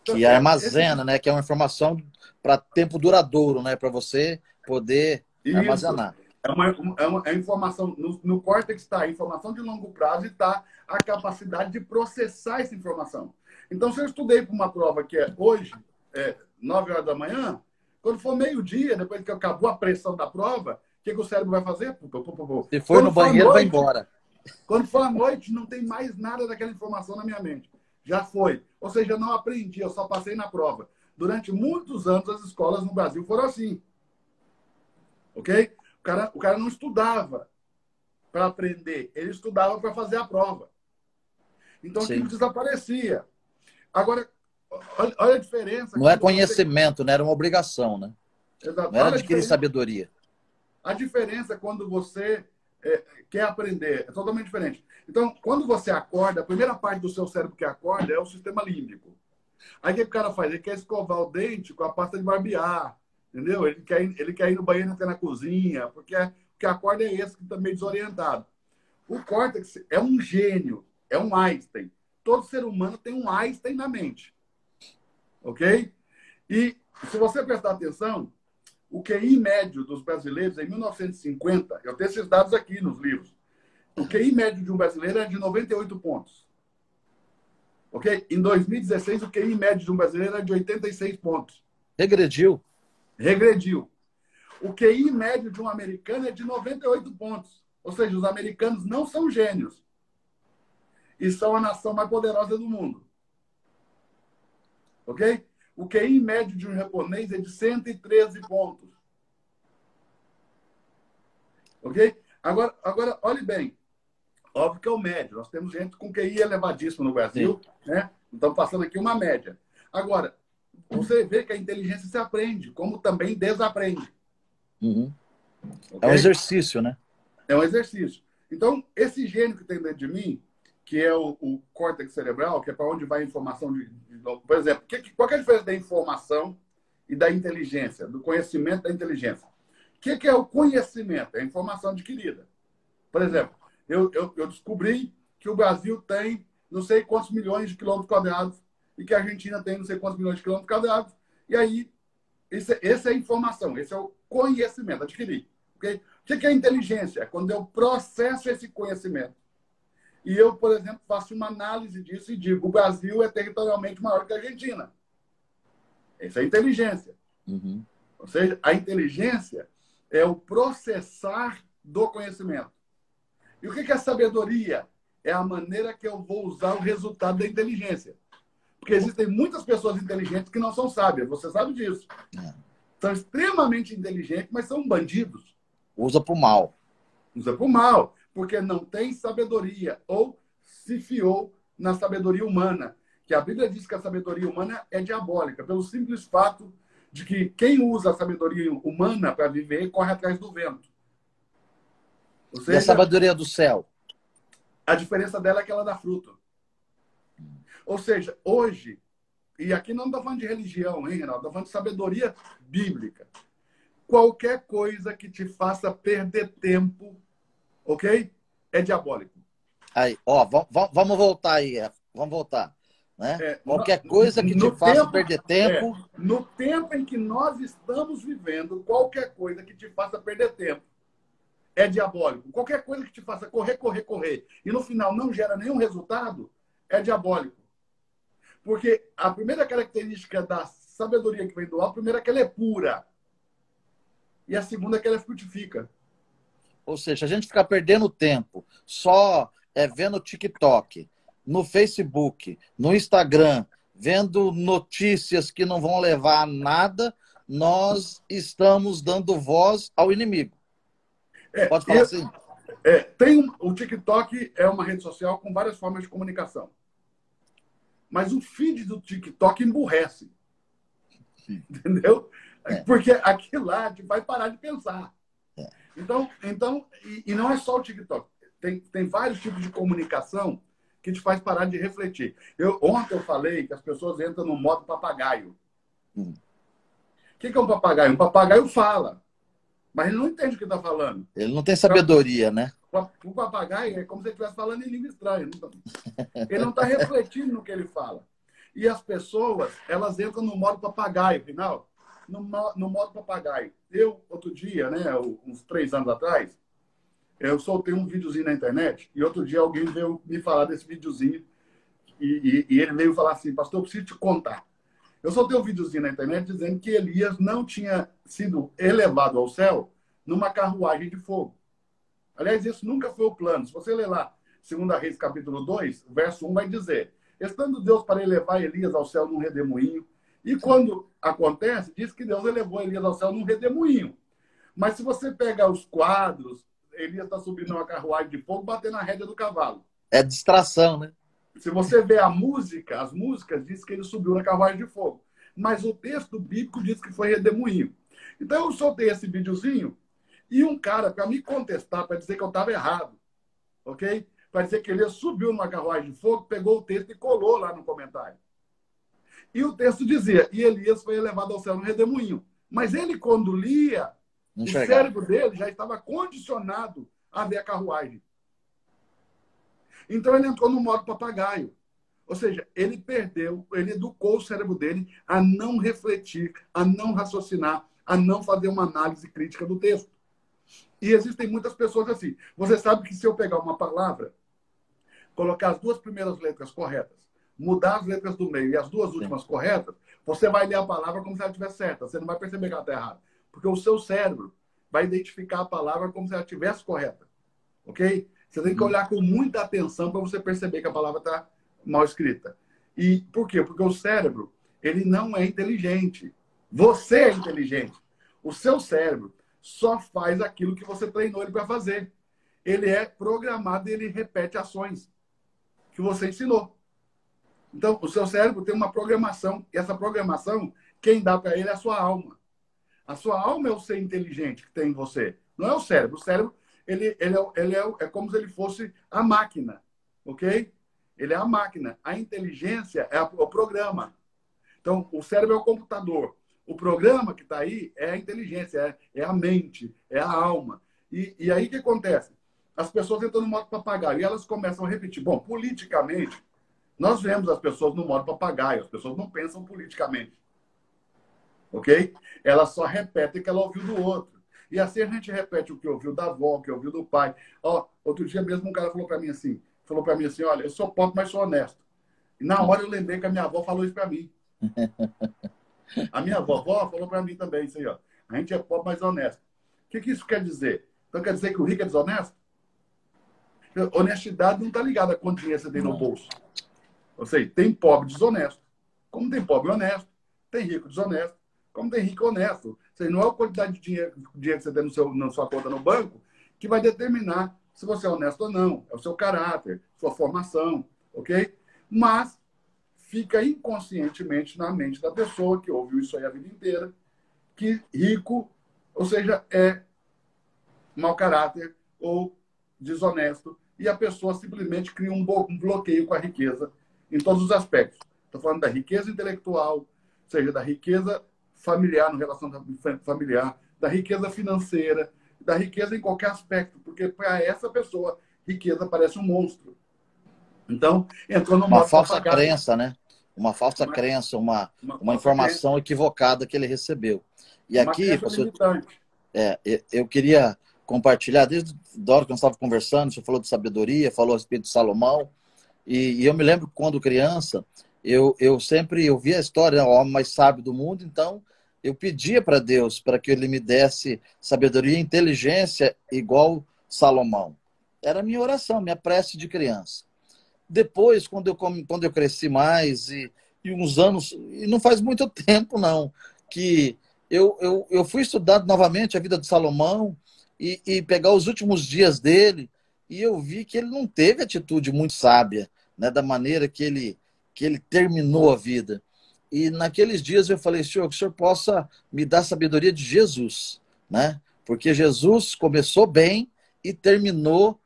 Então, que armazena, né? Que é uma informação para tempo duradouro, né? Para você poder armazenar. É uma informação, no córtex está a informação de longo prazo e está a capacidade de processar essa informação. Então, se eu estudei para uma prova que é hoje, 9 horas da manhã, quando for meio-dia, depois que acabou a pressão da prova, o que o cérebro vai fazer? Se for no banheiro, vai embora. Quando for à noite, não tem mais nada daquela informação na minha mente. Já foi. Ou seja, eu não aprendi, eu só passei na prova. Durante muitos anos, as escolas no Brasil foram assim. Ok? O cara não estudava para aprender, ele estudava para fazer a prova. Então, aquilo desaparecia. Agora, olha a diferença. Não é conhecimento, né? Era uma obrigação, né? Exato. Não era adquirir sabedoria. A diferença quando você quer aprender é totalmente diferente. Então, quando você acorda, a primeira parte do seu cérebro que acorda é o sistema límbico. Aí o que o cara faz? Ele quer escovar o dente com a pasta de barbear. Entendeu? Ele quer ir no banheiro, até na cozinha, porque o que acorda é esse que está meio desorientado. O córtex é um gênio, é um Einstein. Todo ser humano tem um Einstein na mente. Ok? E se você prestar atenção, o QI médio dos brasileiros em 1950, eu tenho esses dados aqui nos livros, o QI médio de um brasileiro é de 98 pontos. Ok? Em 2016, o QI médio de um brasileiro é de 86 pontos. Regrediu. Regrediu. O QI médio de um americano é de 98 pontos. Ou seja, os americanos não são gênios. E são a nação mais poderosa do mundo. Ok? O QI médio de um japonês é de 113 pontos. Ok? Agora olhe bem. Óbvio que é o médio. Nós temos gente com QI elevadíssimo no Brasil. Né? Estamos passando aqui uma média. Agora, você vê que a inteligência se aprende, como também desaprende. Uhum. Okay? É um exercício, né? É um exercício. Então, esse gênio que tem dentro de mim, que é o córtex cerebral, que é para onde vai a informação por exemplo, qual que é a diferença da informação e da inteligência, do conhecimento da inteligência? O que é o conhecimento? É a informação adquirida. Por exemplo, eu descobri que o Brasil tem não sei quantos milhões de quilômetros quadrados e que a Argentina tem não sei quantos milhões de quilômetros quadrados. E aí, essa é a informação, esse é o conhecimento, adquirir. Okay? O que é a inteligência? É quando eu processo esse conhecimento. E eu, por exemplo, faço uma análise disso e digo, o Brasil é territorialmente maior que a Argentina. Essa é a inteligência. Uhum. Ou seja, a inteligência é o processar do conhecimento. E o que é sabedoria? É a maneira que eu vou usar o resultado da inteligência. Porque existem muitas pessoas inteligentes que não são sábias. Você sabe disso. São extremamente inteligentes, mas são bandidos. Usa para o mal. Usa para o mal. Porque não tem sabedoria. Ou se fiou na sabedoria humana. Que a Bíblia diz que a sabedoria humana é diabólica. Pelo simples fato de que quem usa a sabedoria humana para viver corre atrás do vento. Ou seja, e a sabedoria do céu? A diferença dela é que ela dá fruto. Ou seja, hoje, e aqui não estou falando de religião, hein, Reinaldo? Estou falando de sabedoria bíblica. Qualquer coisa que te faça perder tempo, ok? É diabólico. Aí, ó, vamos voltar aí. Vamos voltar. Né? Qualquer coisa que te faça perder tempo. No tempo em que nós estamos vivendo, qualquer coisa que te faça perder tempo é diabólico. Qualquer coisa que te faça correr, correr, correr, e no final não gera nenhum resultado, é diabólico. Porque a primeira característica da sabedoria que vem do alto, a primeira é que ela é pura. E a segunda é que ela frutifica. Ou seja, a gente ficar perdendo tempo só vendo TikTok, no Facebook, no Instagram, vendo notícias que não vão levar a nada, nós estamos dando voz ao inimigo. Pode falar assim? O TikTok é uma rede social com várias formas de comunicação. Mas o feed do TikTok emburrece. Entendeu? Porque aquilo lá te vai parar de pensar. Então, e não é só o TikTok. Tem vários tipos de comunicação que te faz parar de refletir. Ontem eu falei que as pessoas entram no modo papagaio. O que é um papagaio? Um papagaio fala, mas ele não entende o que está falando. Ele não tem sabedoria, né? O papagaio é como se ele estivesse falando em língua estranha. Ele não está refletindo no que ele fala. E as pessoas, elas entram no modo papagaio, final. No modo papagaio. Outro dia, né, uns 3 anos atrás, eu soltei um videozinho na internet e outro dia alguém veio me falar desse videozinho e ele veio falar assim, pastor, eu preciso te contar. Eu soltei um videozinho na internet dizendo que Elias não tinha sido elevado ao céu numa carruagem de fogo. Aliás, isso nunca foi o plano. Se você ler lá, 2 Reis, capítulo 2, verso 1, vai dizer, estando Deus para elevar Elias ao céu num redemoinho, e quando acontece, diz que Deus elevou Elias ao céu num redemoinho. Mas se você pegar os quadros, Elias está subindo numa carruagem de fogo, batendo na rédea do cavalo. É distração, né? Se você ver as músicas diz que ele subiu na carruagem de fogo. Mas o texto bíblico diz que foi redemoinho. Então eu soltei esse videozinho e um cara, para me contestar, para dizer que eu estava errado, ok? Para dizer que ele subiu numa carruagem de fogo, pegou o texto e colou lá no comentário. E o texto dizia, e Elias foi elevado ao céu no redemoinho. Mas ele, quando lia, o cérebro dele já estava condicionado a ver a carruagem. Então ele entrou no modo papagaio. Ou seja, ele educou o cérebro dele a não refletir, a não raciocinar, a não fazer uma análise crítica do texto. E existem muitas pessoas assim. Você sabe que se eu pegar uma palavra, colocar as 2 primeiras letras corretas, mudar as letras do meio e as 2 últimas corretas, você vai ler a palavra como se ela estivesse certa. Você não vai perceber que ela está errada. Porque o seu cérebro vai identificar a palavra como se ela estivesse correta. Ok? Você tem que olhar com muita atenção para você perceber que a palavra está mal escrita. E por quê? Porque o cérebro, ele não é inteligente. Você é inteligente. O seu cérebro só faz aquilo que você treinou ele para fazer. Ele é programado e ele repete ações que você ensinou. Então, o seu cérebro tem uma programação. E essa programação, quem dá para ele é a sua alma. A sua alma é o ser inteligente que tem em você. Não é o cérebro. O cérebro, ele é como se ele fosse a máquina. Ok? ele é a máquina. A inteligência é o programa. Então, o cérebro é o computador. O programa que está aí é a inteligência, é a mente, é a alma. E aí o que acontece? As pessoas entram no modo papagaio e elas começam a repetir. Bom, politicamente, nós vemos as pessoas no modo papagaio. As pessoas não pensam politicamente. Ok? Elas só repetem o que ela ouviu do outro. E assim a gente repete o que ouviu da avó, o que ouviu do pai. Ó, outro dia mesmo um cara falou para mim assim, olha, eu sou pobre, mas sou honesto. E na hora eu lembrei que a minha avó falou isso para mim. A minha vovó falou para mim também isso aí, ó. A gente é pobre, mas honesto. O que isso quer dizer? Então quer dizer que o rico é desonesto? Honestidade não está ligada a quanto dinheiro você tem no bolso. Ou seja, tem pobre desonesto. Como tem pobre honesto, tem rico desonesto. Como tem rico honesto. Ou seja, não é a quantidade de dinheiro que você tem na sua conta no banco que vai determinar se você é honesto ou não. É o seu caráter, sua formação, ok? Mas fica inconscientemente na mente da pessoa que ouviu isso aí a vida inteira, que rico, ou seja, é mau caráter ou desonesto, e a pessoa simplesmente cria um bloqueio com a riqueza em todos os aspectos. Estou falando da riqueza intelectual, ou seja, da riqueza familiar, no relacionamento familiar, da riqueza financeira, da riqueza em qualquer aspecto, porque para essa pessoa, riqueza parece um monstro. Então, entrou no Uma modo falsa papagaio. crença, né? Uma falsa crença, uma informação equivocada que ele recebeu. E aqui, pastor, eu queria compartilhar, desde a hora que nós estávamos conversando, você falou de sabedoria, falou a respeito de Salomão, e eu me lembro que quando criança, eu sempre ouvia a história, o homem mais sábio do mundo, então eu pedia para Deus para que ele me desse sabedoria e inteligência igual Salomão. Era a minha oração, minha prece de criança. Depois, quando eu cresci mais, e uns anos, e não faz muito tempo não, que eu fui estudar novamente a vida de Salomão e pegar os últimos dias dele, e eu vi que ele não teve atitude muito sábia, né, da maneira que ele terminou a vida. E naqueles dias eu falei, Senhor, que o Senhor possa me dar a sabedoria de Jesus, né? Porque Jesus começou bem e terminou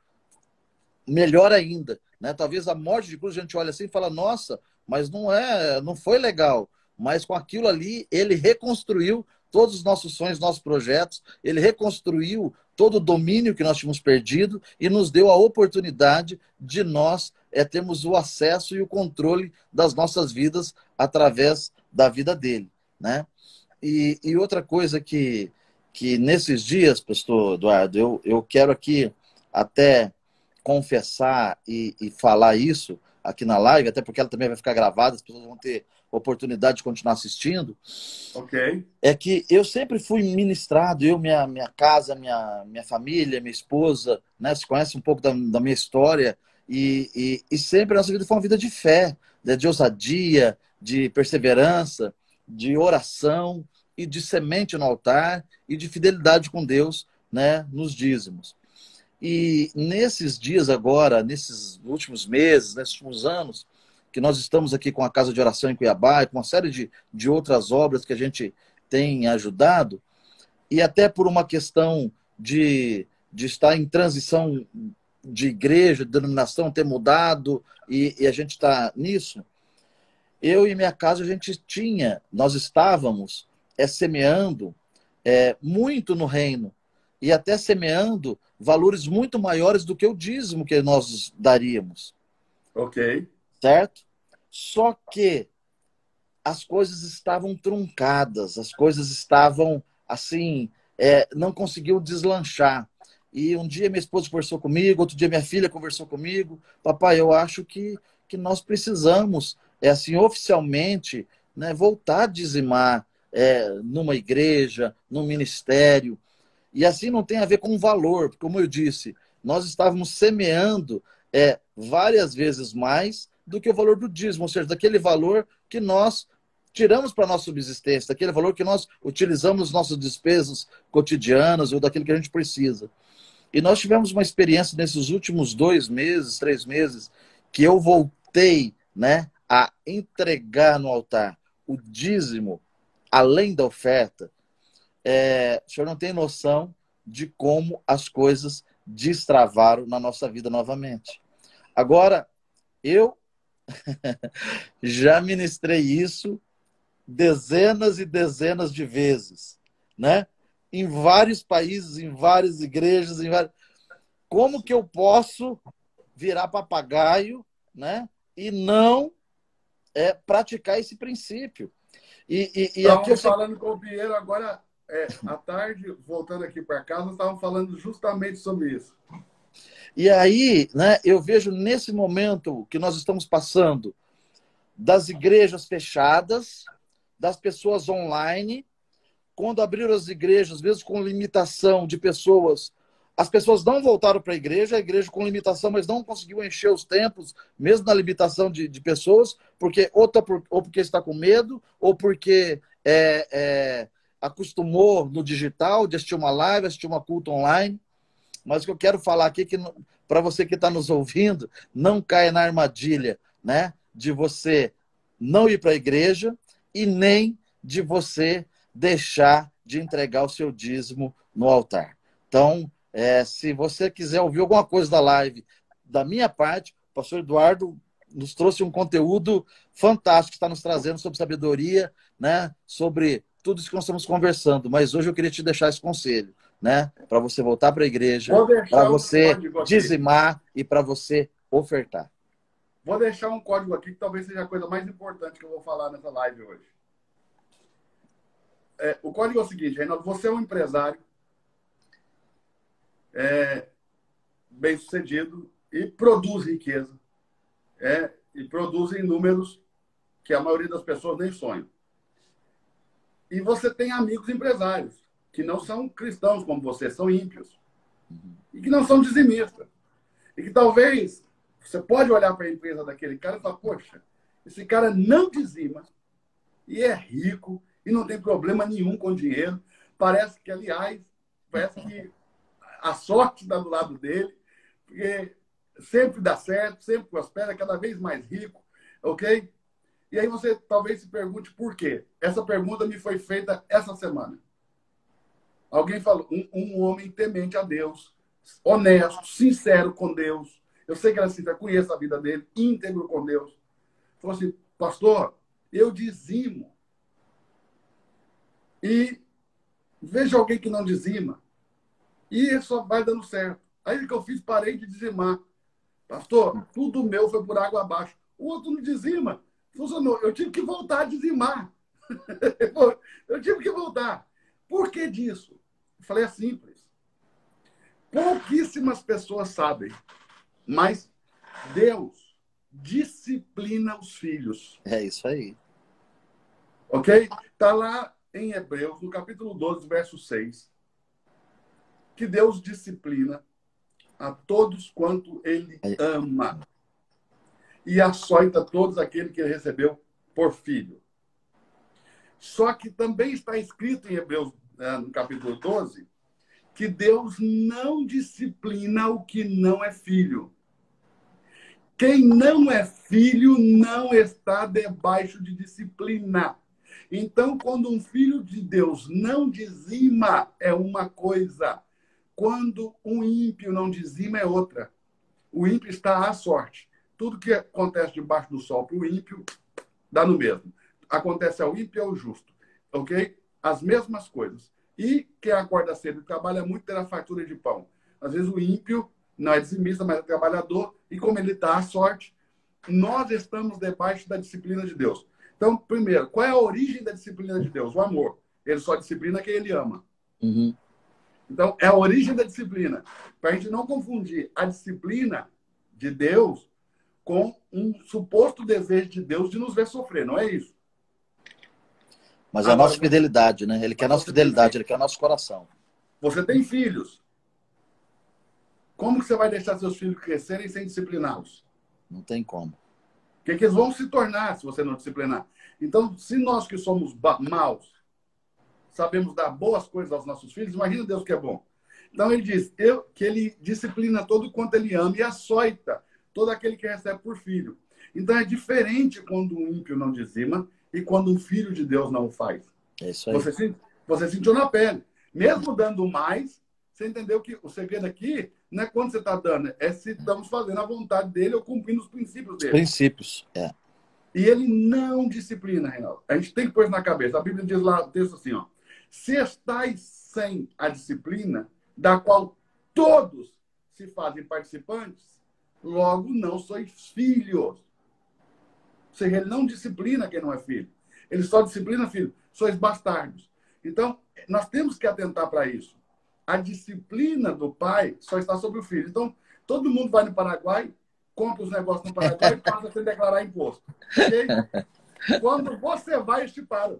melhor ainda, né? Talvez a morte de cruz a gente olha assim e fala, nossa, mas não foi legal. Mas com aquilo ali, ele reconstruiu todos os nossos sonhos, nossos projetos, ele reconstruiu todo o domínio que nós tínhamos perdido e nos deu a oportunidade de nós termos o acesso e o controle das nossas vidas através da vida dele, né? E outra coisa que nesses dias, pastor Eduardo, eu quero aqui até confessar e falar isso aqui na live, até porque ela também vai ficar gravada, as pessoas vão ter oportunidade de continuar assistindo. Ok. É que eu sempre fui ministrado, minha casa, minha família, minha esposa, né? Você conhece um pouco da minha história, e sempre a nossa vida foi uma vida de fé, né? De ousadia, de perseverança, de oração e de semente no altar e de fidelidade com Deus, né? Nos dízimos. E nesses dias agora, nesses últimos meses, nesses últimos anos, que nós estamos aqui com a Casa de Oração em Cuiabá e com uma série de outras obras que a gente tem ajudado, e até por uma questão de estar em transição de igreja, de denominação, ter mudado, e a gente está nisso, eu e minha casa, nós estávamos semeando muito no reino, e até semeando valores muito maiores do que o dízimo que nós daríamos. Ok. Certo? Só que as coisas estavam truncadas, as coisas estavam assim, não conseguiu deslanchar. E um dia minha esposa conversou comigo, outro dia minha filha conversou comigo, papai, eu acho que nós precisamos, assim, oficialmente, né, voltar a dizimar numa igreja, num ministério. E assim não tem a ver com valor, porque, como eu disse, nós estávamos semeando várias vezes mais do que o valor do dízimo, ou seja, daquele valor que nós tiramos para a nossa subsistência, daquele valor que nós utilizamos nas nossas despesas cotidianas ou daquilo que a gente precisa. E nós tivemos uma experiência nesses últimos 2 meses, 3 meses, que eu voltei, né, a entregar no altar o dízimo, além da oferta. O senhor não tem noção de como as coisas destravaram na nossa vida novamente. Agora, eu Já ministrei isso dezenas e dezenas de vezes, né? Em vários países, em várias igrejas, como que eu posso virar papagaio, né? E não praticar esse princípio. E aqui eu falando com o Pinheiro agora, à tarde, voltando aqui para casa, estavam falando justamente sobre isso. E aí, né, eu vejo nesse momento que nós estamos passando das igrejas fechadas, das pessoas online, quando abriram as igrejas, mesmo com limitação de pessoas, as pessoas não voltaram para a igreja com limitação, mas não conseguiu encher os templos, mesmo na limitação de pessoas, porque ou porque está com medo, ou porque acostumou no digital, de assistir uma live, assistir uma culto online. Mas o que eu quero falar aqui é que, para você que está nos ouvindo, não caia na armadilha, né, de você não ir para a igreja e nem de você deixar de entregar o seu dízimo no altar. Então, se você quiser ouvir alguma coisa da live, da minha parte, o pastor Eduardo nos trouxe um conteúdo fantástico, está nos trazendo sobre sabedoria, né, sobre tudo isso que nós estamos conversando. Mas hoje eu queria te deixar esse conselho, né, para você voltar para a igreja, para você dizimar e para você ofertar. Vou deixar um código aqui que talvez seja a coisa mais importante que eu vou falar nessa live hoje. O código é o seguinte, Reinaldo, você é um empresário bem-sucedido e produz riqueza. E produz em números que a maioria das pessoas nem sonham. E você tem amigos empresários que não são cristãos como você, são ímpios. E que não são dizimistas. E que talvez você pode olhar para a empresa daquele cara e falar, poxa, esse cara não dizima e é rico e não tem problema nenhum com dinheiro. Parece que, aliás, a sorte está do lado dele, porque sempre dá certo, sempre prospera, cada vez mais rico, ok? E aí você talvez se pergunte por quê. Essa pergunta me foi feita essa semana. Alguém falou, um homem temente a Deus, honesto, sincero com Deus. Eu sei que ela sincera, conheço a vida dele, íntegro com Deus. Falou assim, pastor, eu dizimo. E vejo alguém que não dizima. E só vai dando certo. Aí o que eu fiz, parei de dizimar. Pastor, tudo meu foi por água abaixo. O outro não dizima. Funcionou. Eu tive que voltar a dizimar. Eu tive que voltar. Por que disso? Eu falei, é simples. Pouquíssimas pessoas sabem, mas Deus disciplina os filhos. É isso aí. Ok? Está lá em Hebreus, no capítulo 12, verso 6, que Deus disciplina a todos quanto Ele ama. E açoita todos aqueles que Ele recebeu por filho. Só que também está escrito em Hebreus, no capítulo 12, que Deus não disciplina o que não é filho. Quem não é filho não está debaixo de disciplina. Então, quando um filho de Deus não dizima, é uma coisa. Quando um ímpio não dizima, é outra. O ímpio está à sorte. Tudo que acontece debaixo do sol para o ímpio, dá no mesmo. Acontece ao ímpio e ao justo. Ok? As mesmas coisas. E quem acorda cedo e trabalha muito terá fartura de pão. Às vezes o ímpio não é dizimista, mas é trabalhador. E como ele está à sorte, nós estamos debaixo da disciplina de Deus. Então, primeiro, qual é a origem da disciplina de Deus? O amor. Ele só disciplina quem ele ama. Uhum. Então, é a origem da disciplina. Para a gente não confundir a disciplina de Deus com um suposto desejo de Deus de nos ver sofrer. Não é isso. Mas é a nossa fidelidade, né? Ele quer a nossa fidelidade, ele quer o nosso coração. Você tem filhos. Como que você vai deixar seus filhos crescerem sem discipliná-los? Não tem como. O que eles vão se tornar se você não disciplinar? Então, se nós que somos maus sabemos dar boas coisas aos nossos filhos, imagina Deus que é bom. Então, ele diz que ele disciplina todo quanto ele ama e açoita todo aquele que recebe por filho. Então, é diferente quando um ímpio não dizima e quando um filho de Deus não o faz. É isso aí. Você sentiu na pele. Mesmo dando mais, você entendeu que o segredo aqui não é quando você está dando, é se estamos fazendo a vontade dele ou cumprindo os princípios dele. Princípios, E ele não disciplina, Reinaldo. A gente tem que pôr isso na cabeça. A Bíblia diz lá, o texto assim, ó. Se estáis sem a disciplina, da qual todos se fazem participantes, logo não sois filhos. Ou seja, ele não disciplina quem não é filho. Ele só disciplina filho. Sois bastardos. Então, nós temos que atentar para isso. A disciplina do pai só está sobre o filho. Então, todo mundo vai no Paraguai, compra os negócios no Paraguai e passa sem declarar imposto. Okay? Quando você vai, eles te param.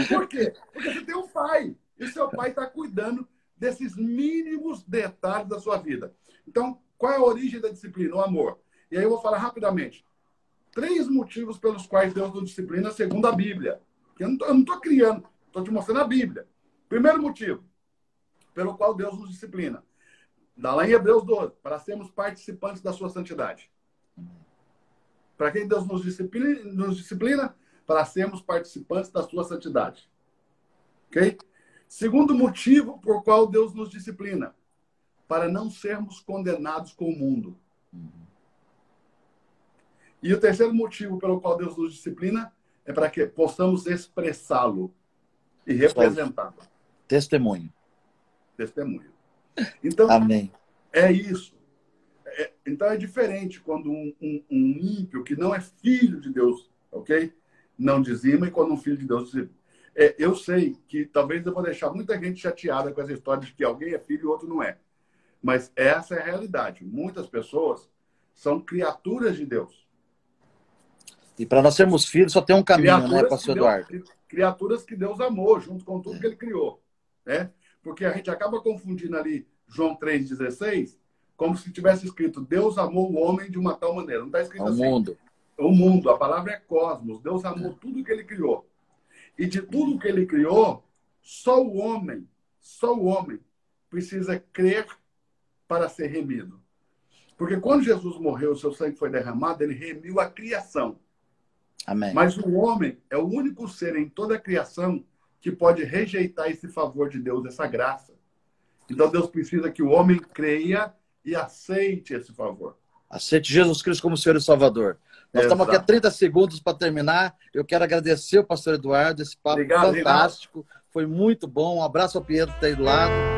Por quê? Porque você tem um pai. E seu pai está cuidando desses mínimos detalhes da sua vida. Então, qual é a origem da disciplina? O amor. E aí eu vou falar rapidamente. 3 motivos pelos quais Deus nos disciplina segundo a Bíblia. Eu não estou criando, estou te mostrando a Bíblia. Primeiro motivo pelo qual Deus nos disciplina. Dá lá em Hebreus 12, para sermos participantes da sua santidade. Para quem Deus nos disciplina? Para sermos participantes da sua santidade. Ok? Segundo motivo por qual Deus nos disciplina. Para não sermos condenados com o mundo. E o terceiro motivo pelo qual Deus nos disciplina é para que possamos expressá-lo e representá-lo. Testemunho. Testemunho. Então, amém. É isso. Então é diferente quando um ímpio que não é filho de Deus, ok? Não dizima, e quando um filho de Deus dizima. Eu sei que talvez eu vou deixar muita gente chateada com essa história de que alguém é filho e o outro não é. Mas essa é a realidade. Muitas pessoas são criaturas de Deus. E para nós sermos filhos só tem um caminho, né, pastor Eduardo? Criaturas que Deus amou, junto com tudo que ele criou. Né? Porque a gente acaba confundindo ali João 3,16 como se tivesse escrito Deus amou o homem de uma tal maneira. Não está escrito assim. Mundo. O mundo, a palavra é cosmos. Deus amou tudo que ele criou. E de tudo que ele criou, só o homem precisa crer para ser remido. Porque quando Jesus morreu, o seu sangue foi derramado, ele remiu a criação. Amém. Mas o homem é o único ser em toda a criação que pode rejeitar esse favor de Deus, essa graça. Então Deus precisa que o homem creia e aceite esse favor. Aceite Jesus Cristo como Senhor e Salvador. Nós estamos aqui a 30 segundos para terminar. Eu quero agradecer o pastor Eduardo, esse papo fantástico. Foi muito bom. Um abraço ao Pietro que está aí do lado.